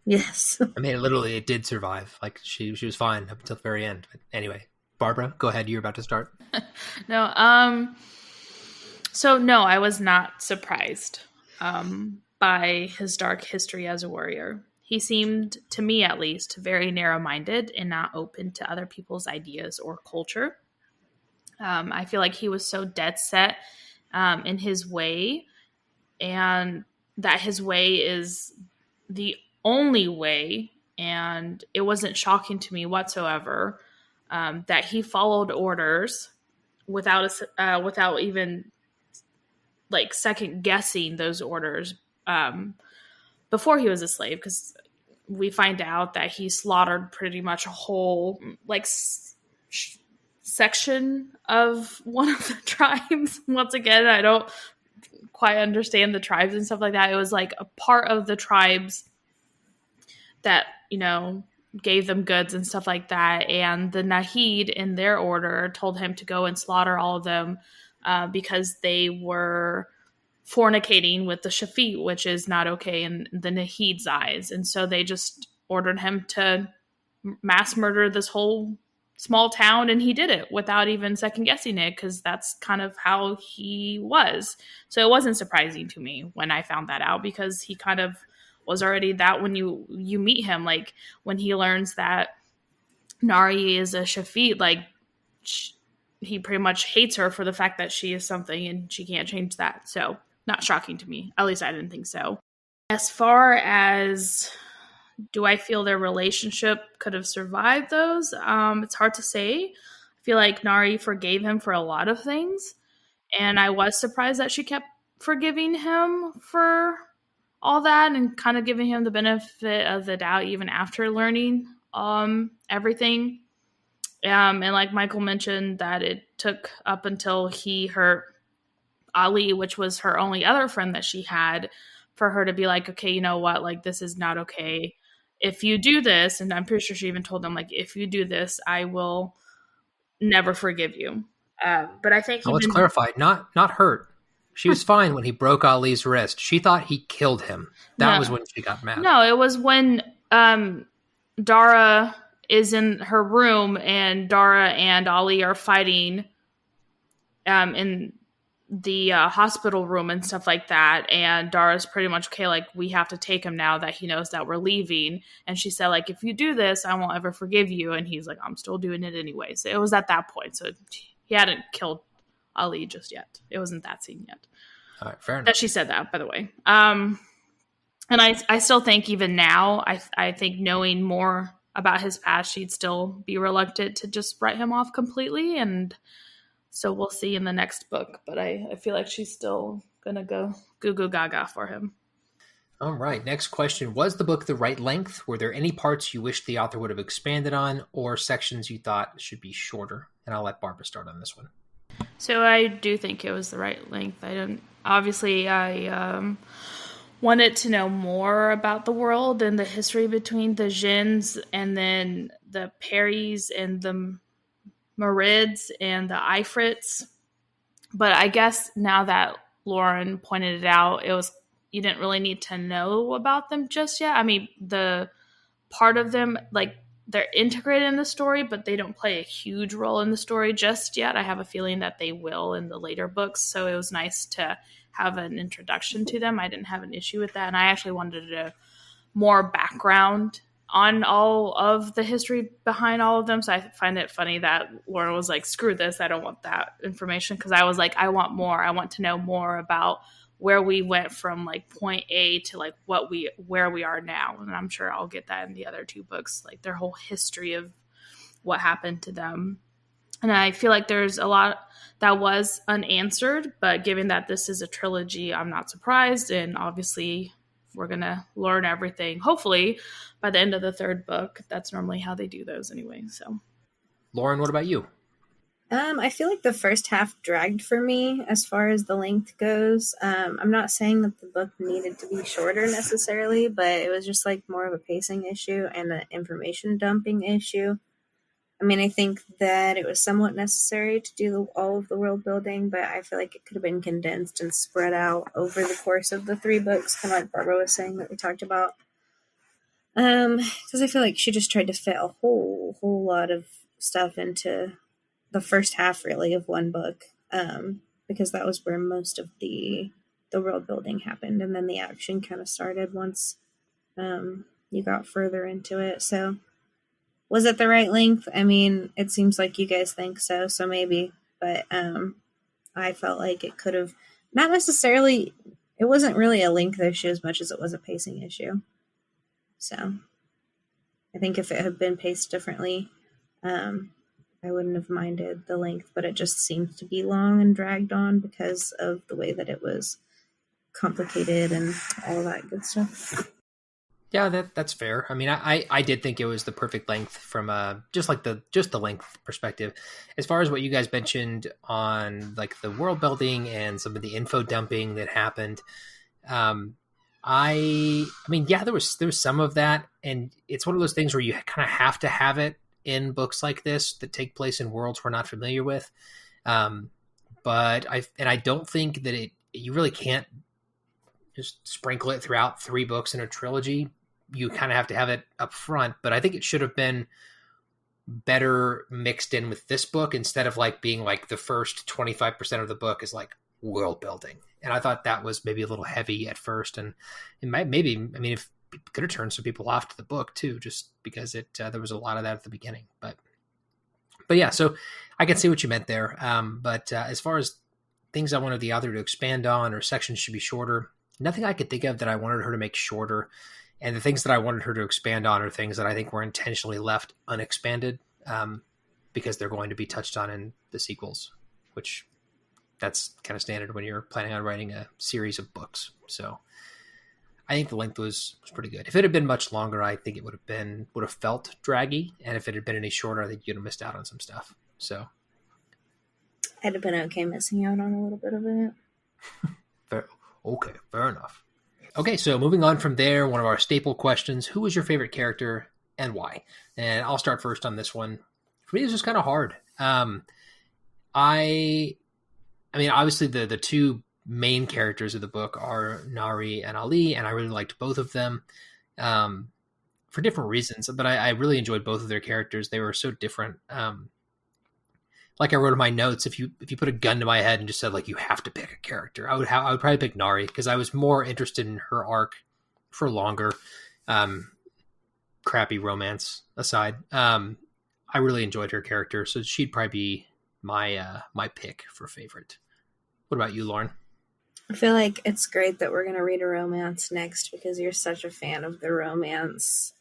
Yes. I mean, literally, it did survive. Like, she was fine up until the very end. But anyway, Barbara, go ahead. You're about to start. No, so no, I was not surprised by his dark history as a warrior. He seemed, to me at least, very narrow-minded and not open to other people's ideas or culture. I feel like he was so dead set in his way, and that his way is the only way, and it wasn't shocking to me whatsoever that he followed orders without even like second guessing those orders before he was a slave, because we find out that he slaughtered pretty much a whole like section of one of the tribes. Once again, I don't quite understand the tribes and stuff like that. It was like a part of the tribes that, you know, gave them goods and stuff like that. And the Nahid in their order told him to go and slaughter all of them because they were fornicating with the Shafit, which is not okay in the Nahid's eyes. And so they just ordered him to mass murder this whole small town, and he did it without even second guessing it, because that's kind of how he was. So it wasn't surprising to me when I found that out, because he kind of was already that when you meet him. Like, when he learns that Nari is a Shafit, like, he pretty much hates her for the fact that she is something and she can't change that. So not shocking to me. At least I didn't think so. As far as, do I feel their relationship could have survived those? It's hard to say. I feel like Nari forgave him for a lot of things, and I was surprised that she kept forgiving him for all that and kind of giving him the benefit of the doubt even after learning everything. And like Michael mentioned, that it took up until he hurt Ali, which was her only other friend that she had, for her to be like, okay, you know what, like, this is not okay. If you do this, and I'm pretty sure she even told them, like, if you do this, I will never forgive you. But I think let's clarify, not hurt. She was fine when he broke Ali's wrist. She thought he killed him. That was when she got mad. No, it was when Dara is in her room and Dara and Ali are fighting in the hospital room and stuff like that, and Dara's pretty much, okay, like, we have to take him now that he knows that we're leaving. And she said, like, if you do this, I won't ever forgive you. And he's like, I'm still doing it anyway. So it was at that point. So he hadn't killed Ali just yet. It wasn't that scene yet. All right, fair enough. That she said that, by the way. And I still think even now, I think knowing more about his past, she'd still be reluctant to just write him off completely. And so we'll see in the next book. But I feel like she's still going to go goo goo gaga for him. All right. Next question. Was the book the right length? Were there any parts you wish the author would have expanded on, or sections you thought should be shorter? And I'll let Barbara start on this one. So I do think it was the right length. I wanted to know more about the world and the history between the Jins and then the Peris and the Marids and the Ifrits. But I guess now that Lauren pointed it out, you didn't really need to know about them just yet. I mean, the part of them, like, they're integrated in the story, but they don't play a huge role in the story just yet. I have a feeling that they will in the later books. So it was nice to have an introduction to them. I didn't have an issue with that. And I actually wanted more background on all of the history behind all of them. So I find it funny that Lauren was like, screw this, I don't want that information. Because I was like, I want more. I want to know more about where we went from like point A to like where we are now. And I'm sure I'll get that in the other two books, like their whole history of what happened to them. And I feel like there's a lot that was unanswered, but given that this is a trilogy, I'm not surprised. And obviously we're going to learn everything, hopefully by the end of the third book. That's normally how they do those anyway. So Lauren, what about you? I feel like the first half dragged for me as far as the length goes. I'm not saying that the book needed to be shorter necessarily, but it was just like more of a pacing issue and an information dumping issue. I mean, I think that it was somewhat necessary to do all of the world building, but I feel like it could have been condensed and spread out over the course of the 3 books, kind of like Barbara was saying that we talked about. Because I feel like she just tried to fit a whole lot of stuff into the first half, really, of one book, because that was where most of the world building happened, and then the action kind of started once you got further into it. So was it the right length? I mean, it seems like you guys think so maybe, but I felt like it could have not necessarily, it wasn't really a length issue as much as it was a pacing issue. So I think if it had been paced differently, I wouldn't have minded the length, but it just seemed to be long and dragged on because of the way that it was complicated and all that good stuff. Yeah, that's fair. I mean, I did think it was the perfect length from just the length perspective. As far as what you guys mentioned on like the world building and some of the info dumping that happened, I mean, yeah, there was some of that, and it's one of those things where you kind of have to have it in books like this that take place in worlds we're not familiar with. But I don't think that you really can't just sprinkle it throughout 3 books in a trilogy. You kind of have to have it up front, but I think it should have been better mixed in with this book instead of like being like the first 25% of the book is like world building. And I thought that was maybe a little heavy at first, and it might if it could have turned some people off to the book too, just because there was a lot of that at the beginning. But yeah, so I can see what you meant there. But as far as things I wanted the author to expand on or sections should be shorter, nothing I could think of that I wanted her to make shorter. And the things that I wanted her to expand on are things that I think were intentionally left unexpanded because they're going to be touched on in the sequels, which that's kind of standard when you're planning on writing a series of books. So I think the length was pretty good. If it had been much longer, I think it would have felt draggy. And if it had been any shorter, I think you'd have missed out on some stuff. So I'd have been okay missing out on a little bit of it. Fair enough. Okay, so moving on from there, one of our staple questions: who was your favorite character and why? And I'll start first on this one. For me, it was just kind of hard. I mean, obviously the 2 main characters of the book are Nari and Ali, and I really liked both of them for different reasons. But I really enjoyed both of their characters. They were so different. Like I wrote in my notes, if you put a gun to my head and just said like you have to pick a character, I would probably pick Nari because I was more interested in her arc for longer. Crappy romance aside, I really enjoyed her character, so she'd probably be my pick for favorite. What about you, Lauren? I feel like it's great that we're going to read a romance next because you're such a fan of the romance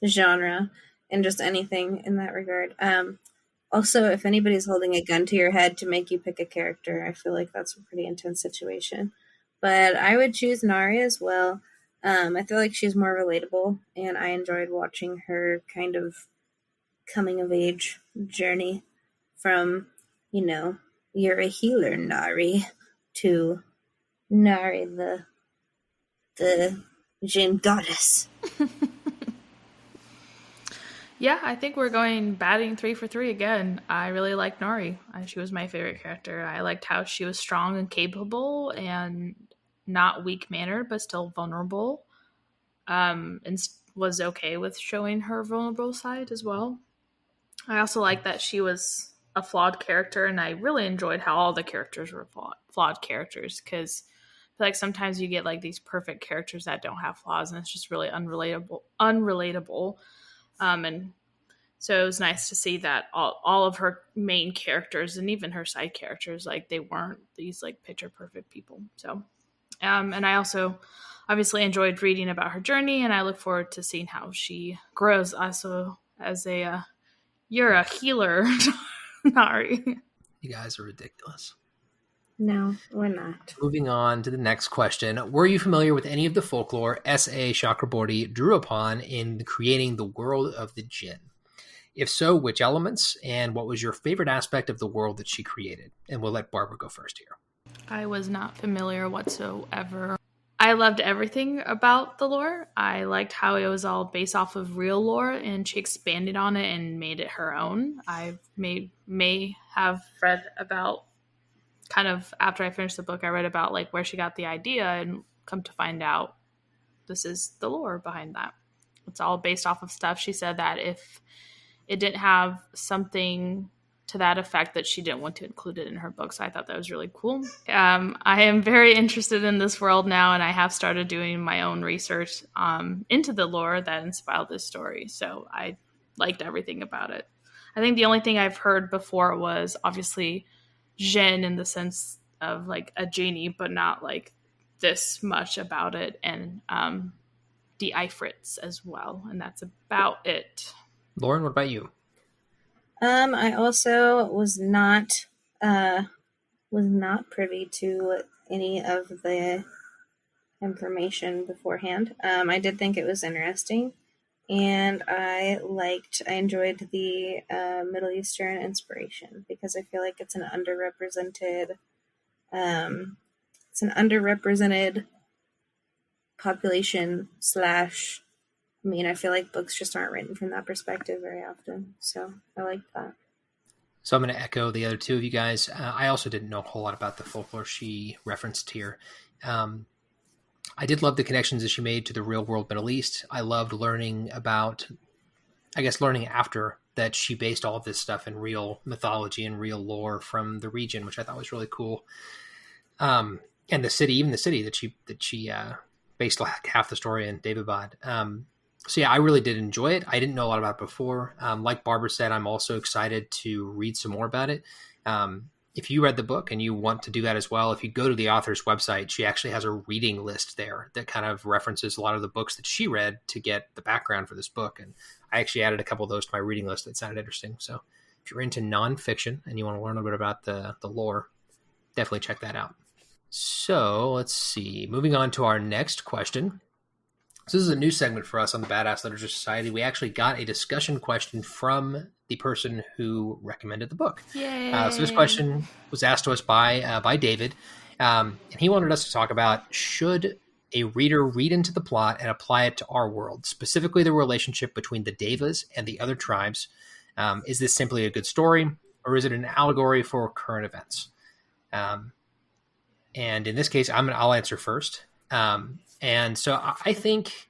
genre and just anything in that regard. Also, if anybody's holding a gun to your head to make you pick a character, I feel like that's a pretty intense situation. But I would choose Nari as well. I feel like she's more relatable, and I enjoyed watching her kind of coming-of-age journey from, you're a healer, Nari, to Nari, the Jinn goddess. Yeah, I think we're going batting 3 for 3 again. I really liked Nari. She was my favorite character. I liked how she was strong and capable and not weak-mannered, but still vulnerable. And was okay with showing her vulnerable side as well. I also like that she was a flawed character, and I really enjoyed how all the characters were flawed characters, because I feel like sometimes you get like these perfect characters that don't have flaws, and it's just really unrelatable. And so it was nice to see that all of her main characters and even her side characters, like they weren't these like picture perfect people. So, and I also obviously enjoyed reading about her journey, and I look forward to seeing how she grows also as you're a healer, Nari. You guys are ridiculous. No, we're not. Moving on to the next question. Were you familiar with any of the folklore S.A. Chakraborty drew upon in creating the world of the Jinn? If so, which elements, and what was your favorite aspect of the world that she created? And we'll let Barbara go first here. I was not familiar whatsoever. I loved everything about the lore. I liked how it was all based off of real lore, and she expanded on it and made it her own. I may have read about, kind of after I finished the book, I read about like where she got the idea, and come to find out this is the lore behind that. It's all based off of stuff. She said that if it didn't have something to that effect, that she didn't want to include it in her book. So I thought that was really cool. I am very interested in this world now, and I have started doing my own research into the lore that inspired this story. So I liked everything about it. I think the only thing I've heard before was obviously Jinn, in the sense of like a genie, but not like this much about it, and the Ifrits as well. And that's about it. Lauren, what about you? I also was not privy to any of the information beforehand. I did think it was interesting, and I enjoyed the Middle Eastern inspiration, because I feel like it's an underrepresented population / I feel like books just aren't written from that perspective very often. So I like that. So I'm going to echo the other two of you guys. I also didn't know a whole lot about the folklore she referenced here. I did love the connections that she made to the real world Middle East. I loved learning after that she based all of this stuff in real mythology and real lore from the region, which I thought was really cool. And the city that she based like half the story in Davidabad. So yeah, I really did enjoy it. I didn't know a lot about it before. Like Barbara said, I'm also excited to read some more about it. If you read the book and you want to do that as well, if you go to the author's website, she actually has a reading list there that kind of references a lot of the books that she read to get the background for this book. And I actually added a couple of those to my reading list that sounded interesting. So if you're into nonfiction and you want to learn a bit about the lore, definitely check that out. So let's see. Moving on to our next question. So this is a new segment for us on the Badass Literature Society. We actually got a discussion question from the person who recommended the book. Yay! So this question was asked to us by David, and he wanted us to talk about, should a reader read into the plot and apply it to our world, specifically the relationship between the Devas and the other tribes? Is this simply a good story, or is it an allegory for current events? And in this case, I'll answer first. And so I think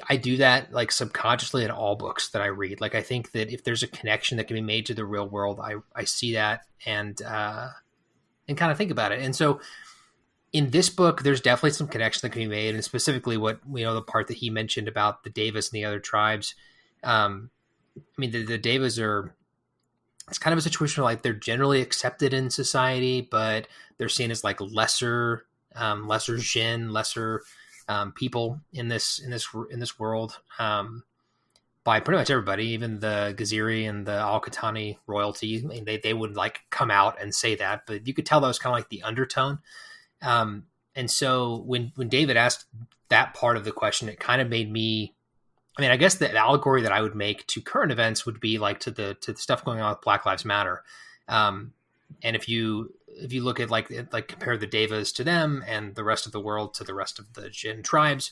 I do that like subconsciously in all books that I read. Like I think that if there's a connection that can be made to the real world, I see that and kind of think about it. And so in this book, there's definitely some connection that can be made, and specifically the part that he mentioned about the Devas and the other tribes. The Devas are, it's kind of a situation where like they're generally accepted in society, but they're seen as like lesser Jinn, lesser people in this world by pretty much everybody, even the Gaziri and the Al-Qatani royalty. I mean, they would like come out and say that, but you could tell that was kind of like the undertone. And so when David asked that part of the question, it kind of made me, I guess the allegory that I would make to current events would be like to the stuff going on with Black Lives Matter. And if you look at like compare the Devas to them and the rest of the world to the rest of the Jinn tribes,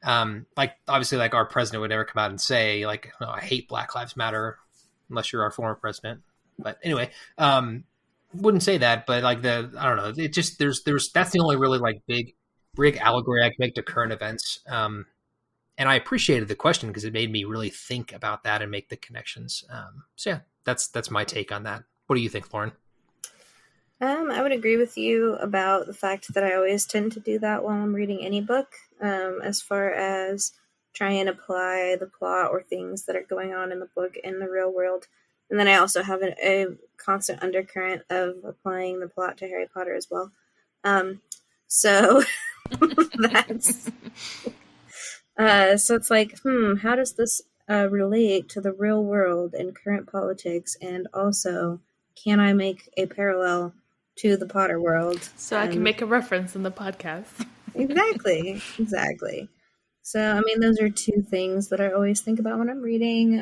Like obviously, like our president would never come out and say like, oh, I hate Black Lives Matter, unless you're our former president. But anyway, wouldn't say that. But like I don't know. It just there's that's the only really like big allegory I can make to current events. And I appreciated the question because it made me really think about that and make the connections. So yeah, that's my take on that. What do you think, Lauren? I would agree with you about the fact that I always tend to do that while I'm reading any book, as far as try and apply the plot or things that are going on in the book in the real world. And then I also have a constant undercurrent of applying the plot to Harry Potter as well. So that's... so it's like, how does this relate to the real world and current politics? And also, can I make a parallel to the Potter world? So I can make a reference in the podcast. Exactly. So, I mean, those are two things that I always think about when I'm reading,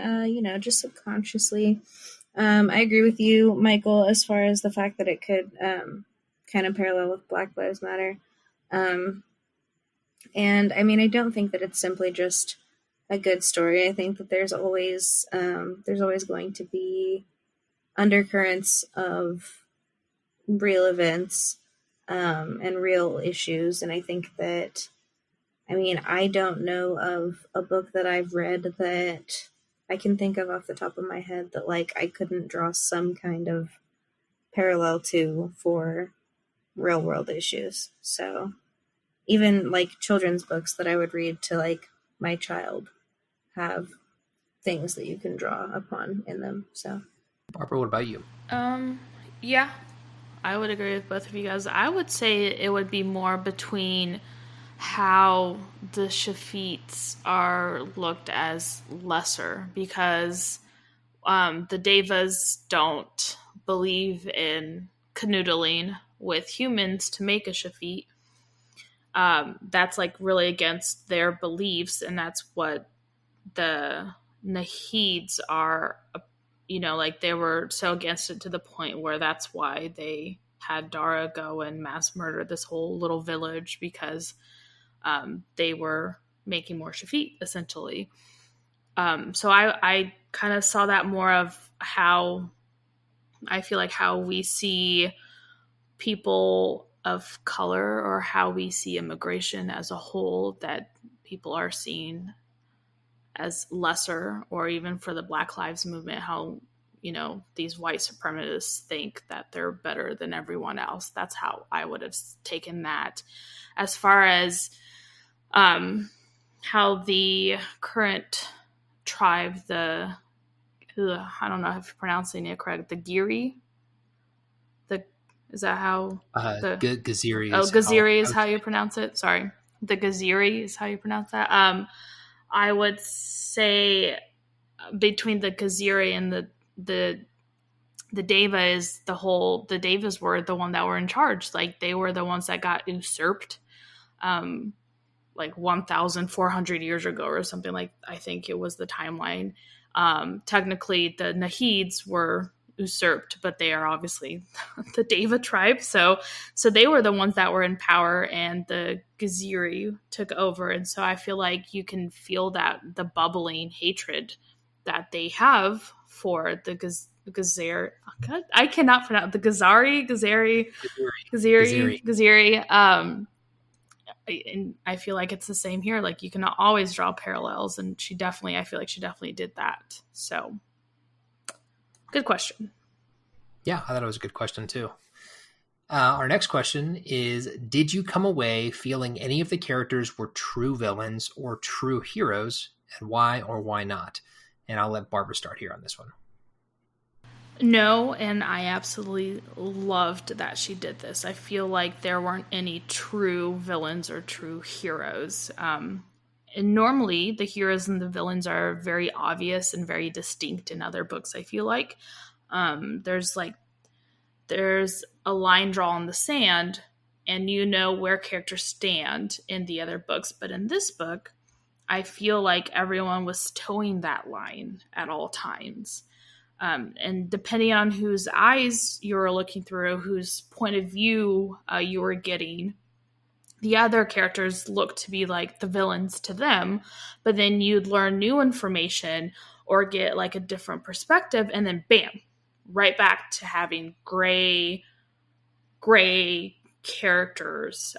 just subconsciously. I agree with you, Michael, as far as the fact that it could kind of parallel with Black Lives Matter. And I mean, I don't think that it's simply just a good story. I think that there's always going to be undercurrents of real events and real issues. And I think that, I mean, I don't know of a book that I've read that I can think of off the top of my head that like I couldn't draw some kind of parallel to for real world issues. So even like children's books that I would read to like my child have things that you can draw upon in them. So Barbara, what about you? Yeah, I would agree with both of you guys. I would say it would be more between how the Shafites are looked as lesser, because the Devas don't believe in canoodling with humans to make a Shafit. That's like really against their beliefs, and that's what the Nahids are, like they were so against it to the point where that's why they had Dara go and mass murder this whole little village, because they were making more Shafit, essentially. So I kind of saw that more of how I feel like how we see people of color, or how we see immigration as a whole, that people are seen as lesser, or even for the Black Lives Movement, how, these white supremacists think that they're better than everyone else. That's how I would have taken that. As far as how the current tribe, I don't know if I'm pronouncing it correct, the Giri, is that how? Gaziri. Gaziri is how you pronounce it. Sorry. The Gaziri is how you pronounce that. I would say between the Gaziri and the Deva is the Devas were the one that were in charge. Like they were the ones that got usurped, like 1,400 years ago or something, like I think it was the timeline. Technically the Nahids were usurped, but they are obviously the Deva tribe. So they were the ones that were in power, and the Gaziri took over. And so I feel like you can feel that the bubbling hatred that they have for the Gazir. Oh God, I cannot pronounce the Gazari. And I feel like it's the same here. Like you can always draw parallels, and I feel like she definitely did that. So good question. Yeah, I thought it was a good question too. Our next question is, did you come away feeling any of the characters were true villains or true heroes, and why or why not? And I'll let Barbara start here on this one. No, and I absolutely loved that she did this. I feel like there weren't any true villains or true heroes. And normally the heroes and the villains are very obvious and very distinct in other books, I feel like. There's a line drawn in the sand, and you know where characters stand in the other books. But in this book, I feel like everyone was towing that line at all times. And depending on whose eyes you were looking through, whose point of view you were getting, the other characters look to be like the villains to them, but then you'd learn new information or get like a different perspective, and then bam, right back to having gray characters.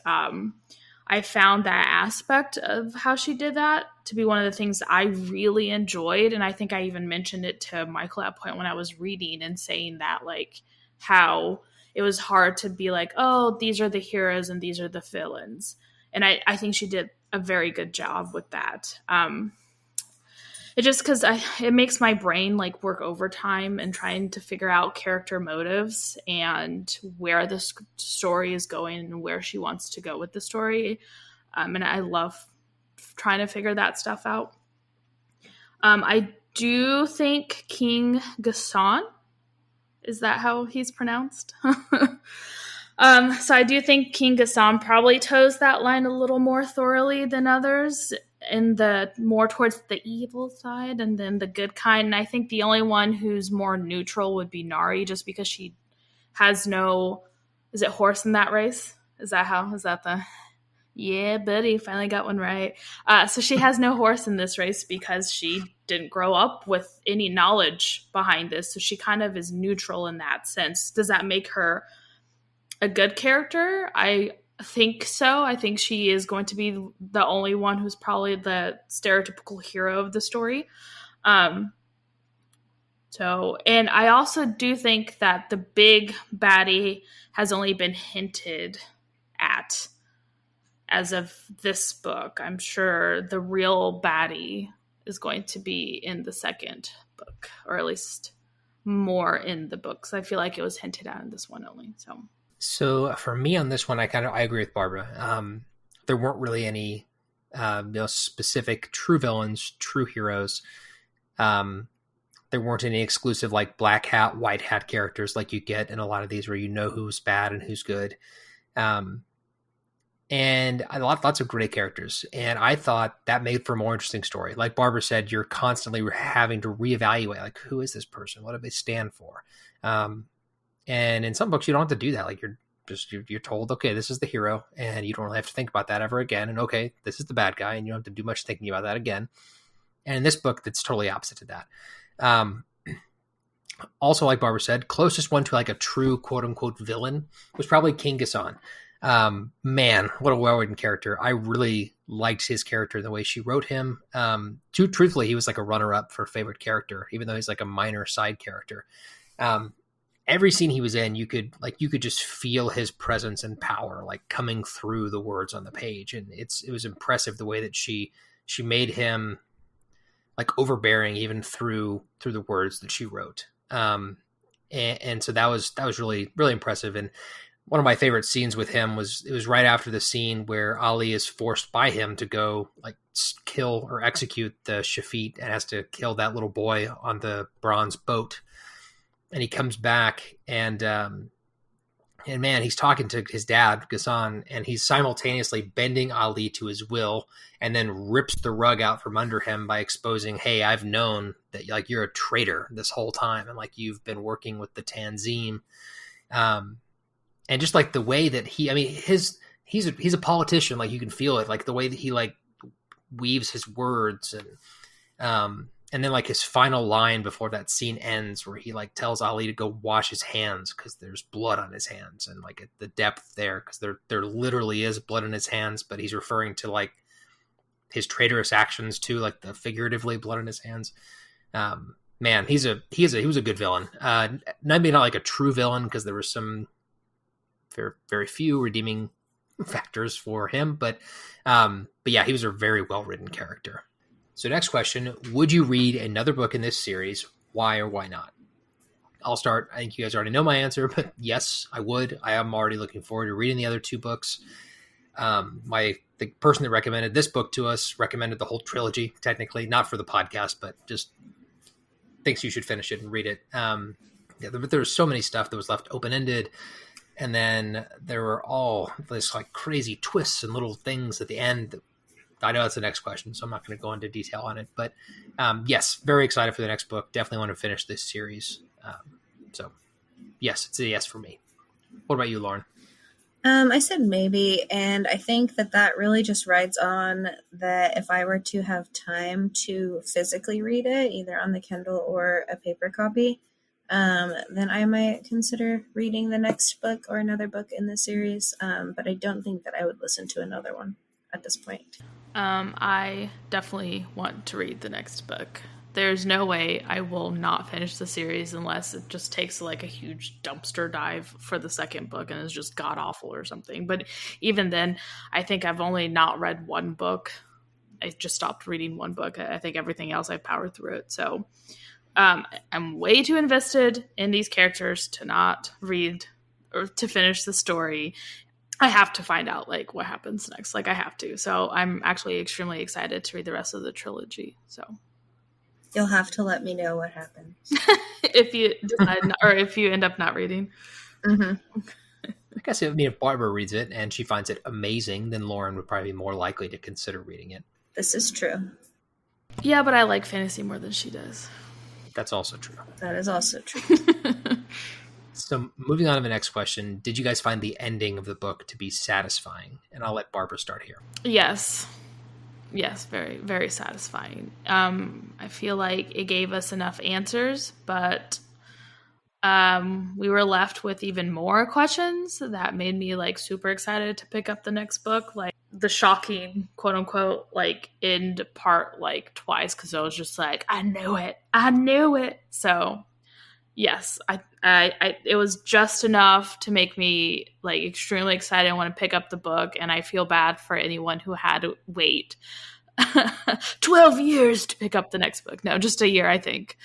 I found that aspect of how she did that to be one of the things I really enjoyed. And I think I even mentioned it to Michael at a point when I was reading and saying that, like, how it was hard to be like, oh, these are the heroes and these are the villains. And I think she did a very good job with that. It just because it makes my brain like work overtime and trying to figure out character motives and where the story is going and where she wants to go with the story. And I love trying to figure that stuff out. I do think King Gaston, is that how he's pronounced? So I do think King Gaston probably toes that line a little more thoroughly than others, in the more towards the evil side and then the good kind. And I think the only one who's more neutral would be Nari, just because she has no, is it horse in that race? Is that the, yeah, buddy, finally got one right. So she has no horse in this race because she didn't grow up with any knowledge behind this. So she kind of is neutral in that sense. Does that make her a good character? I think so. I think she is going to be the only one who's probably the stereotypical hero of the story. And I also do think that the big baddie has only been hinted at as of this book. I'm sure the real baddie is going to be in the second book, or at least more in the books. I feel like it was hinted at in this one only. So for me on this one, I agree with Barbara. There weren't really any specific true villains, true heroes. There weren't any exclusive like black hat, white hat characters like you get in a lot of these, where you know who's bad and who's good. And lots of great characters. And I thought that made for a more interesting story. Like Barbara said, you're constantly having to reevaluate, like, who is this person? What do they stand for? And in some books, you don't have to do that. Like you're told, okay, this is the hero, and you don't really have to think about that ever again. And okay, this is the bad guy, and you don't have to do much thinking about that again. And in this book, that's totally opposite to that. Also, like Barbara said, closest one to like a true quote unquote villain was probably King Gaston. Man, what a well-written character. I really liked his character, the way she wrote him. Truthfully, he was like a runner-up for favorite character, even though he's like a minor side character. Every scene he was in, you could just feel his presence and power like coming through the words on the page. And it was impressive the way that she made him like overbearing even through the words that she wrote. And so that was really, really impressive. And one of my favorite scenes with him was right after the scene where Ali is forced by him to go like kill or execute the Shafit and has to kill that little boy on the bronze boat. And he comes back and man, he's talking to his dad, Gaston, and he's simultaneously bending Ali to his will and then rips the rug out from under him by exposing, hey, I've known that like you're a traitor this whole time. And like, you've been working with the Tanzim. And just like the way that he's a politician, like you can feel it, like the way that he like weaves his words and then like his final line before that scene ends, where he like tells Ali to go wash his hands because there's blood on his hands, and like at the depth there, because there literally is blood on his hands, but he's referring to like his traitorous actions too, like the figuratively blood on his hands. Man, he was a good villain. Maybe not like a true villain, because there were some very, very few redeeming factors for him, but yeah, he was a very well written character. So next question, would you read another book in this series? Why or why not? I'll start. I think you guys already know my answer, but yes, I would. I am already looking forward to reading the other two books. The person that recommended this book to us recommended the whole trilogy, technically, not for the podcast, but just thinks you should finish it and read it. But there was so many stuff that was left open-ended. And then there were all this like crazy twists and little things at the end that, I know that's the next question, so I'm not going to go into detail on it. But yes, very excited for the next book. Definitely want to finish this series. So yes, it's a yes for me. What about you, Lauren? I said maybe, and I think that really just rides on that if I were to have time to physically read it, either on the Kindle or a paper copy, then I might consider reading the next book or another book in the series, but I don't think that I would listen to another one at this point. I definitely want to read the next book. There's no way I will not finish the series unless it just takes like a huge dumpster dive for the second book and is just god awful or something. But even then, I think I've only not read one book. I just stopped reading one book. I think everything else I powered through it. So I'm way too invested in these characters to not read or to finish the story. I have to find out like what happens next. Like I have to. So I'm actually extremely excited to read the rest of the trilogy. So you'll have to let me know what happens if you decide not, or if you end up not reading. Mm-hmm. I guess if Barbara reads it and she finds it amazing, then Lauren would probably be more likely to consider reading it. This is true. Yeah, but I like fantasy more than she does. That's also true. That is also true. So moving on to the next question, did you guys find the ending of the book to be satisfying? And I'll let Barbara start here. Yes, very, very satisfying. I feel like it gave us enough answers, but we were left with even more questions that made me like super excited to pick up the next book. Like the shocking quote unquote like end part like twice, because I was just like, I knew it. So yes, I it was just enough to make me like extremely excited. I want to pick up the book, and I feel bad for anyone who had to wait 12 years to pick up the next book. No, just a year, I think,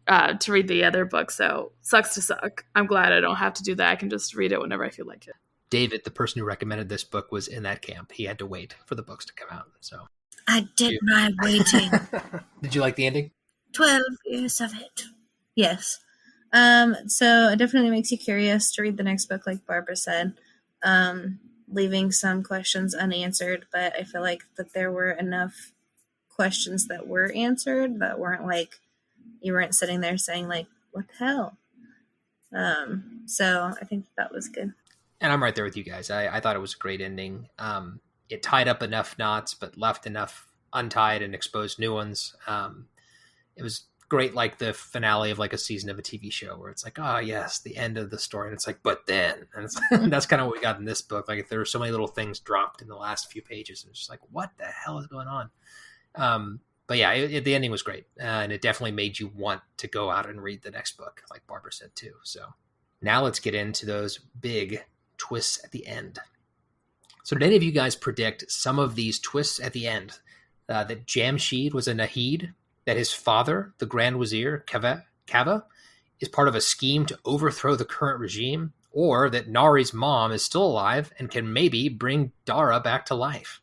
to read the other book. So sucks to suck. I'm glad I don't have to do that. I can just read it whenever I feel like it. David, the person who recommended this book, was in that camp. He had to wait for the books to come out. So I did my waiting. Did you like the ending? 12 years of it. Yes. So it definitely makes you curious to read the next book, like Barbara said, leaving some questions unanswered, but I feel like that there were enough questions that were answered that weren't like, you weren't sitting there saying like, what the hell? So I think that was good. And I'm right there with you guys. I thought it was a great ending. It tied up enough knots, but left enough untied and exposed new ones. It was great, like the finale of like a season of a TV show where it's like, oh yes, the end of the story, and it's like, but then, and it's, that's kind of what we got in this book. Like, there were so many little things dropped in the last few pages, and it's just like, what the hell is going on? But yeah, the ending was great, and it definitely made you want to go out and read the next book, like Barbara said too. So now let's get into those big twists at the end. So did any of you guys predict some of these twists at the end? That Jamshid was a Nahid, that his father, the Grand Wazir, Kava, is part of a scheme to overthrow the current regime, or that Nari's mom is still alive and can maybe bring Dara back to life.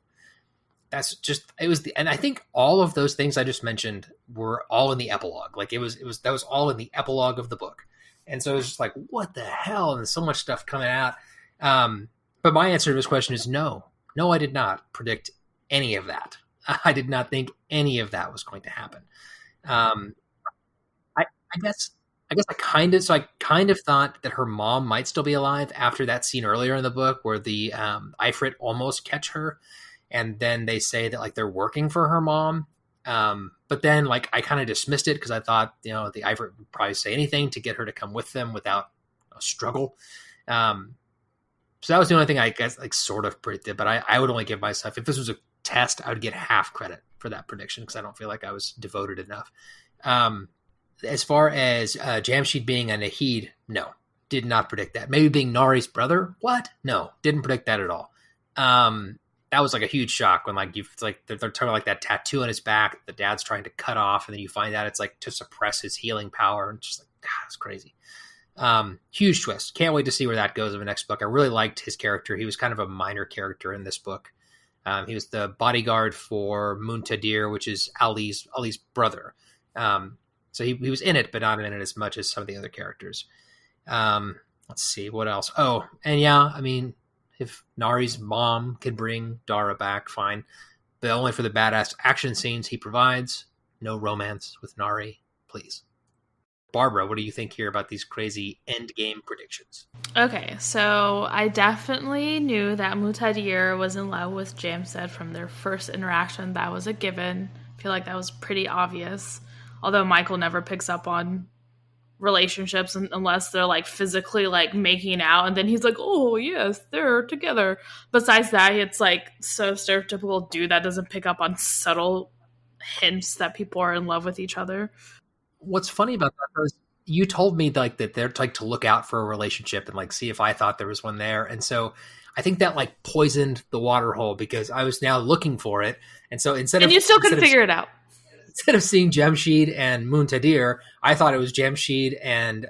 That's just, and I think all of those things I just mentioned were all in the epilogue. Like that was all in the epilogue of the book. And so it was just like, what the hell? And so much stuff coming out. But my answer to this question is no. No, I did not predict any of that. I did not think any of that was going to happen. I guess I kind of thought that her mom might still be alive after that scene earlier in the book where the Ifrit almost catch her, and then they say that like they're working for her mom. But then like I kind of dismissed it because I thought, the Ifrit would probably say anything to get her to come with them without a struggle. So that was the only thing I guess like sort of predicted, but I would only give myself, if this was a test, I would get half credit for that prediction because I don't feel like I was devoted enough. As far as Jamshid being a Nahid, no, did not predict that. Maybe being Nari's brother, what? No, didn't predict that at all. That was like a huge shock when they're talking like that tattoo on his back the dad's trying to cut off, and then you find out it's like to suppress his healing power, and just like, God, it's crazy. Huge twist. Can't wait to see where that goes in the next book. I really liked his character. He was kind of a minor character in this book. He was the bodyguard for Muntadir, which is Ali's brother. So he was in it, but not in it as much as some of the other characters. Let's see, what else? Oh, and yeah, I mean, if Nari's mom can bring Dara back, fine. But only for the badass action scenes he provides. No romance with Nari, please. Barbara, what do you think here about these crazy end game predictions? Okay, so I definitely knew that Mutadir was in love with Jamsed from their first interaction. That was a given. I feel like that was pretty obvious. Although Michael never picks up on relationships unless they're like physically like making out, and then he's like, oh yes, they're together. Besides that, it's like so stereotypical dude that doesn't pick up on subtle hints that people are in love with each other. What's funny about that is you told me like that they're like to look out for a relationship and like see if I thought there was one there, and so I think that like poisoned the water hole because I was now looking for it, and so instead you still couldn't figure it out. Instead of seeing Jamshid and Muntadir, I thought it was Jamshid and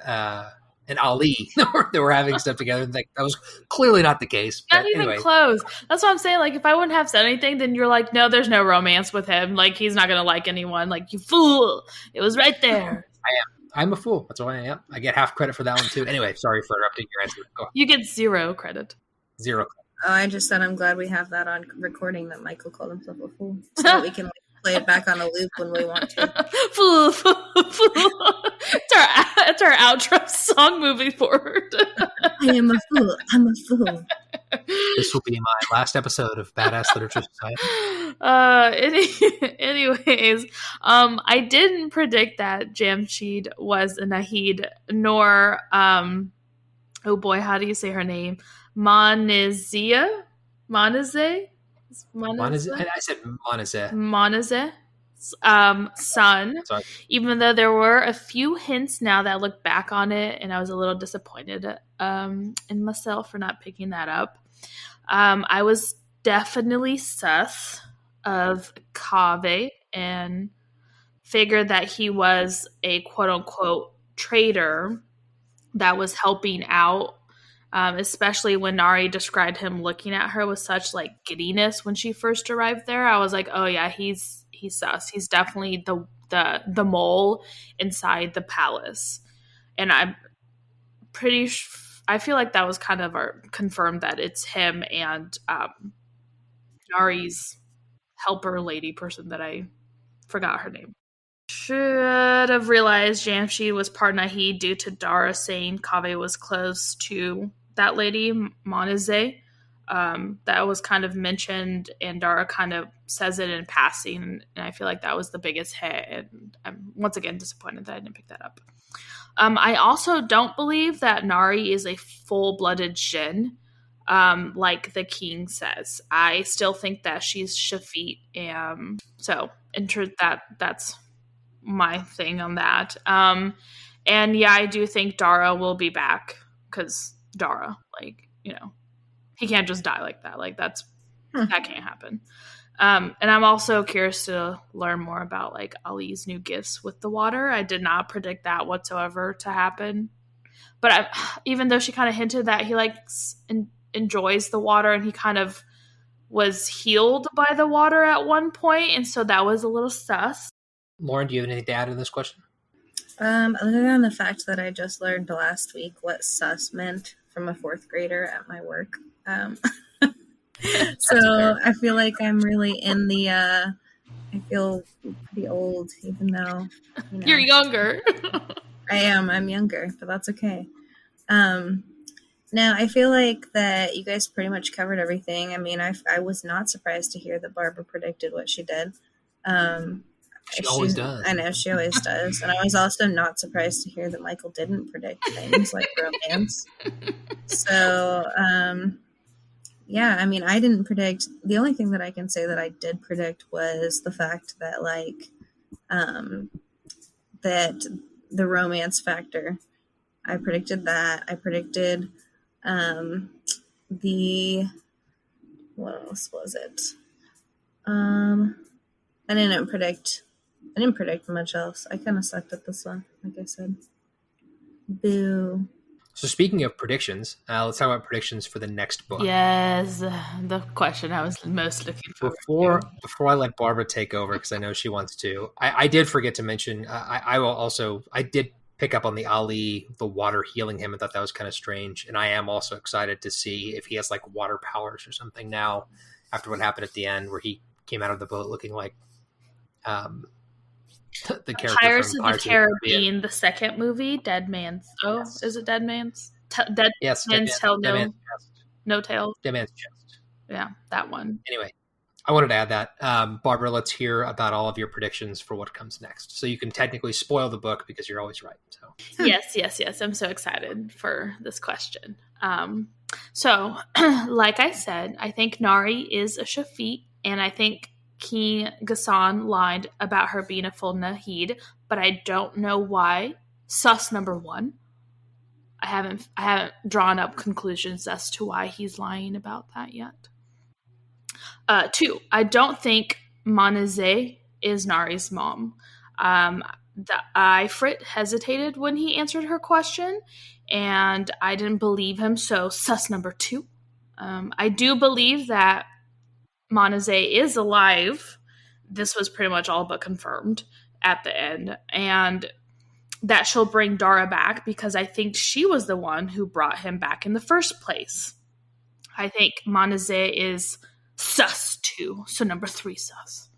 Ali that were having stuff together. Like, that was clearly not the case. Not even close. That's what I'm saying. Like, if I wouldn't have said anything, then you're like, no, there's no romance with him. Like, he's not going to like anyone. Like, you fool. It was right there. I'm a fool. That's why I am. I get half credit for that one, too. Anyway, sorry for interrupting your answer. Go. You get 0 credit. 0 credit. Oh, I just said I'm glad we have that on recording that Michael called himself a fool. So that we can play it back on a loop when we want to. Fool, fool, fool. It's our outro song moving forward. I am a fool. I'm a fool. This will be my last episode of Badass Literature Society. Anyways, I didn't predict that Jamshid was a Nahid, nor, oh boy, how do you say her name? Monizia? Monaze? I said Monaze. Monaze. Son. Sorry. Even though there were a few hints now that I look back on it, and I was a little disappointed in myself for not picking that up. I was definitely sus of Kaveh and figured that he was a quote-unquote traitor that was helping out, especially when Nari described him looking at her with such like giddiness when she first arrived there. I was like, oh yeah, he's sus. He's definitely the mole inside the palace. And I'm pretty I feel like that was kind of confirmed that it's him and Nari's helper lady person that I forgot her name. Should have realized Jamshid was part Nahid due to Dara saying Kaveh was close to that lady, Monaze. That was kind of mentioned, and Dara kind of says it in passing, and I feel like that was the biggest hit, and I'm once again disappointed that I didn't pick that up. I also don't believe that Nari is a full-blooded Jinn, like the king says. I still think that she's Shafit, so that's my thing on that. And yeah, I do think Dara will be back, because Dara, like, you know, he can't just die like that. Like, that can't happen. And I'm also curious to learn more about like Ali's new gifts with the water. I did not predict that whatsoever to happen. But even though she kind of hinted that he likes and enjoys the water, and he kind of was healed by the water at one point, and so that was a little sus. Lauren, do you have anything to add to this question? Other than the fact that I just learned last week what sus meant from a 4th grader at my work. So I feel like I'm really in the, I feel pretty old, even though, you know, You're younger. I'm younger, but that's okay. Now, I feel like that you guys pretty much covered everything. I mean, I was not surprised to hear that Barbara predicted what she did. She always does. I know, she always does. And I was also not surprised to hear that Michael didn't predict things like romance. So, yeah, I mean, I didn't predict. The only thing that I can say that I did predict was the fact that, like, that the romance factor. I predicted that. I predicted what else was it? I didn't predict much else. I kind of sucked at this one, like I said. Boo. So speaking of predictions, let's talk about predictions for the next book. Yes, the question I was most looking for. Before I let Barbara take over, because I know she wants to, I did forget to mention, I did pick up on the Ali, the water healing him, and thought that was kind of strange. And I am also excited to see if he has like water powers or something now, after what happened at the end where he came out of the boat looking like the character Pirates from of the Pirates of the Caribbean. Caribbean, the second movie, Dead Man's. Oh, Yes. is it Dead Man's? Dead Yes, Man's Tell Dead No Man's Chest. No Tales. Dead Man's Chest. Yeah, that one. Anyway, I wanted to add that. Barbara, let's hear about all of your predictions for what comes next. So you can technically spoil the book because you're always right. So Yes. I'm so excited for this question. So, like I said, I think Nari is a Shafit, and I think King Ghassan lied about her being a full Nahid, but I don't know why. Sus number 1. I haven't drawn up conclusions as to why he's lying about that yet. 2, I don't think Manazeh is Nari's mom. The Ifrit hesitated when he answered her question, and I didn't believe him, so sus number 2. I do believe that Manazeh is alive. This was pretty much all but confirmed at the end, and that she'll bring Dara back because I think she was the one who brought him back in the first place. I think Manazeh is sus 2, so number 3 sus.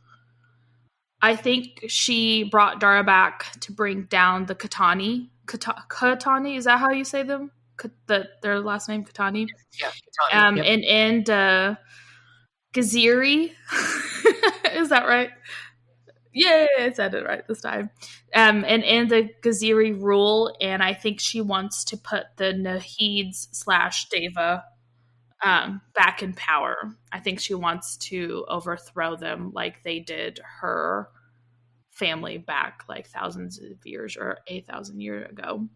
I think she brought Dara back to bring down the Katani. Katani, is that how you say them? Their last name, Katani? Yeah, Katani. Yep. And Gaziri. Is that right? Yeah, I said it right this time. And the Gaziri rule, and I think she wants to put the Nahids / Deva back in power. I think she wants to overthrow them like they did her family back like thousands of years or 8,000 years ago.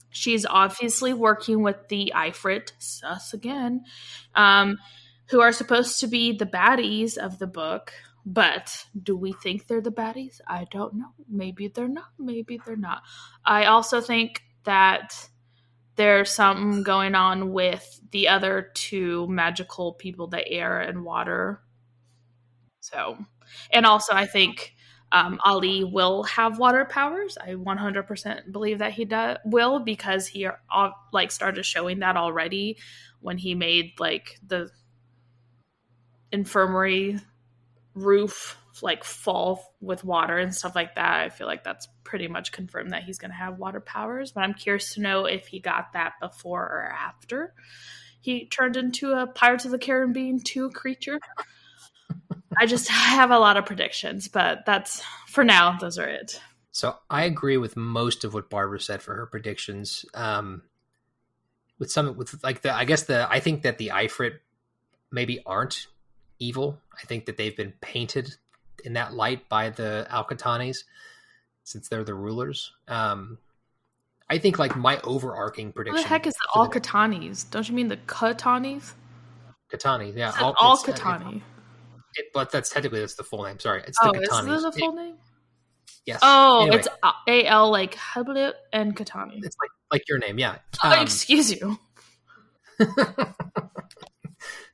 She's obviously working with the Ifrit, sus again, who are supposed to be the baddies of the book. But do we think they're the baddies? I don't know. Maybe they're not. Maybe they're not. I also think that there's something going on with the other 2 magical people, the air and water. So, and also I think Ali will have water powers. I 100% believe that he will, because he started showing that already when he made like the infirmary roof fall with water and stuff like that. I feel like that's pretty much confirmed that he's going to have water powers, but I'm curious to know if he got that before or after he turned into a Pirates of the Caribbean 2 creature. I have a lot of predictions, but that's, for now, those are it. So I agree with most of what Barbara said for her predictions. I think that the Ifrit maybe aren't evil. I think that they've been painted in that light by the Al-Qatanis, since they're the rulers. I think like my overarching prediction. What the heck is the Al-Qatanis? Don't you mean the Qatanis? Qatanis, yeah. Al-Qatani. But that's the full name. Sorry, it's the Qatanis. Is it the full name? Yes. Oh, anyway, it's A-L like Hablit and Qatani. It's like your name, yeah. Excuse you.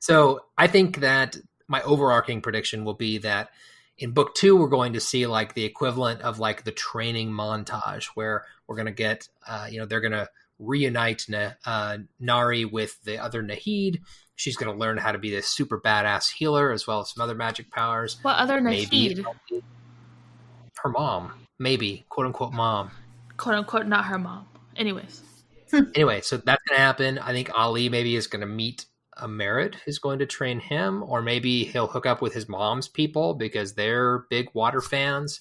So I think that my overarching prediction will be that in book 2, we're going to see like the equivalent of like the training montage where we're going to get, they're going to reunite Nari with the other Nahid. She's going to learn how to be this super badass healer as well as some other magic powers. What other Maybe Nahid? Her mom, maybe, quote unquote mom. Quote unquote, not her mom. Anyways. Anyway, so that's going to happen. I think Ali maybe is going to meet a Merit who's going to train him, or maybe he'll hook up with his mom's people because they're big water fans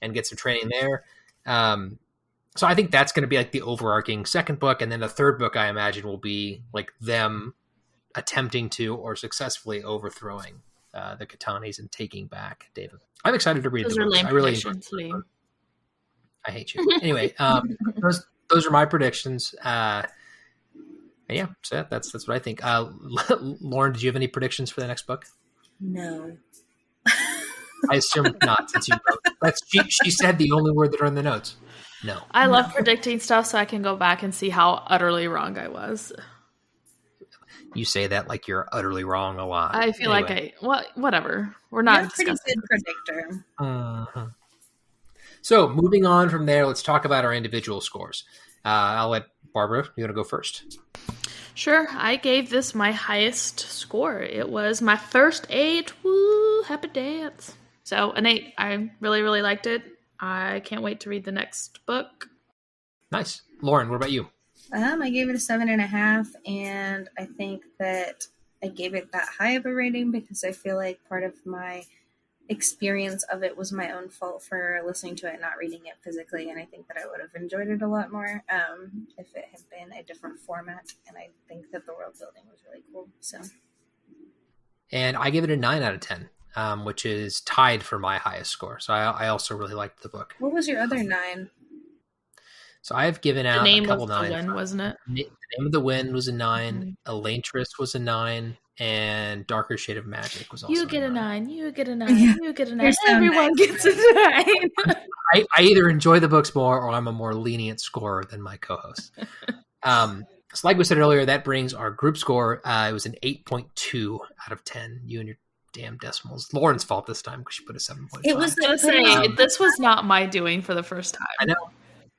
and get some training there. So I think that's going to be like the overarching second book. And then the third book, I imagine, will be like them attempting to or successfully overthrowing the Qatanis and taking back David. I'm excited to read the books. I really enjoy them. I hate you. Anyway, those are my predictions. Yeah, so that's what I think. Lauren, did you have any predictions for the next book? No. I assume not, since you wrote. She said the only word that are in the notes. No. I love predicting stuff so I can go back and see how utterly wrong I was. You say that like you're utterly wrong a lot. I feel whatever. We're not You're a pretty good predictor. Uh-huh. So moving on from there, let's talk about our individual scores. I'll let Barbara, you want to go first? Sure. I gave this my highest score. It was my first 8. Woo! Happy dance. So an 8. I really, really liked it. I can't wait to read the next book. Nice. Lauren, what about you? I gave it a 7.5, and I think that I gave it that high of a rating because I feel like part of my experience of it was my own fault for listening to it and not reading it physically, and I think that I would have enjoyed it a lot more if it had been a different format, and I think that the world building was really cool. So, And I give it a 9 out of 10, which is tied for my highest score. So I also really liked the book. what was your other 9? So I have given The out a Name couple of the nines. Wind, wasn't it? The Name of the Wind was a 9. Elantris was a 9. And Darker Shade of Magic was also You get a 9. You get a 9. Yeah. You get a 9. You're so Everyone nice. gets a 9. I either enjoy the books more or I'm a more lenient scorer than my co-host. So like we said earlier, that brings our group score. It was an 8.2 out of 10. You and your damn decimals. Lauren's fault this time because she put a 7.5. It was I was gonna say, this was not my doing for the first time. I know.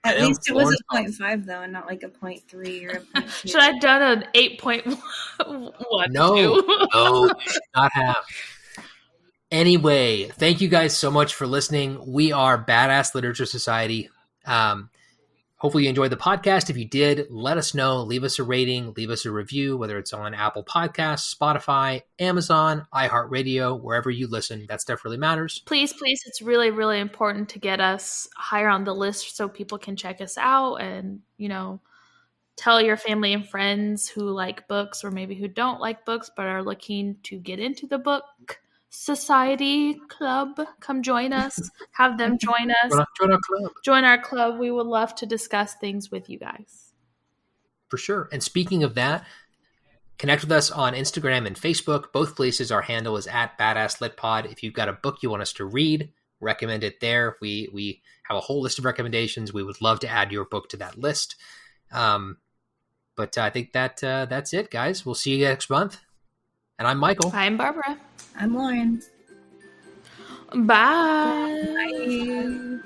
At I know. least it was Lauren's a 0.5 though, and not like a 0.3 or a 0.2. Should I have done an 8.1? No, you should not have. Anyway, thank you guys so much for listening. We are Badass Literature Society. Hopefully you enjoyed the podcast. If you did, let us know. Leave us a rating. Leave us a review, whether it's on Apple Podcasts, Spotify, Amazon, iHeartRadio, wherever you listen. That stuff really matters. Please, it's really, really important to get us higher on the list so people can check us out and, tell your family and friends who like books or maybe who don't like books but are looking to get into the book society club. Come join us. Have them join us. Join our club. Join our club. We would love to discuss things with you guys. For sure. And speaking of that, connect with us on Instagram and Facebook. Both places our handle is at Badass Lit Pod. If you've got a book you want us to read, recommend it there. We have a whole list of recommendations. We would love to add your book to that list. But I think that's it, guys. We'll see you next month. And I'm Michael. I'm Barbara. I'm Lauren. Bye. Bye.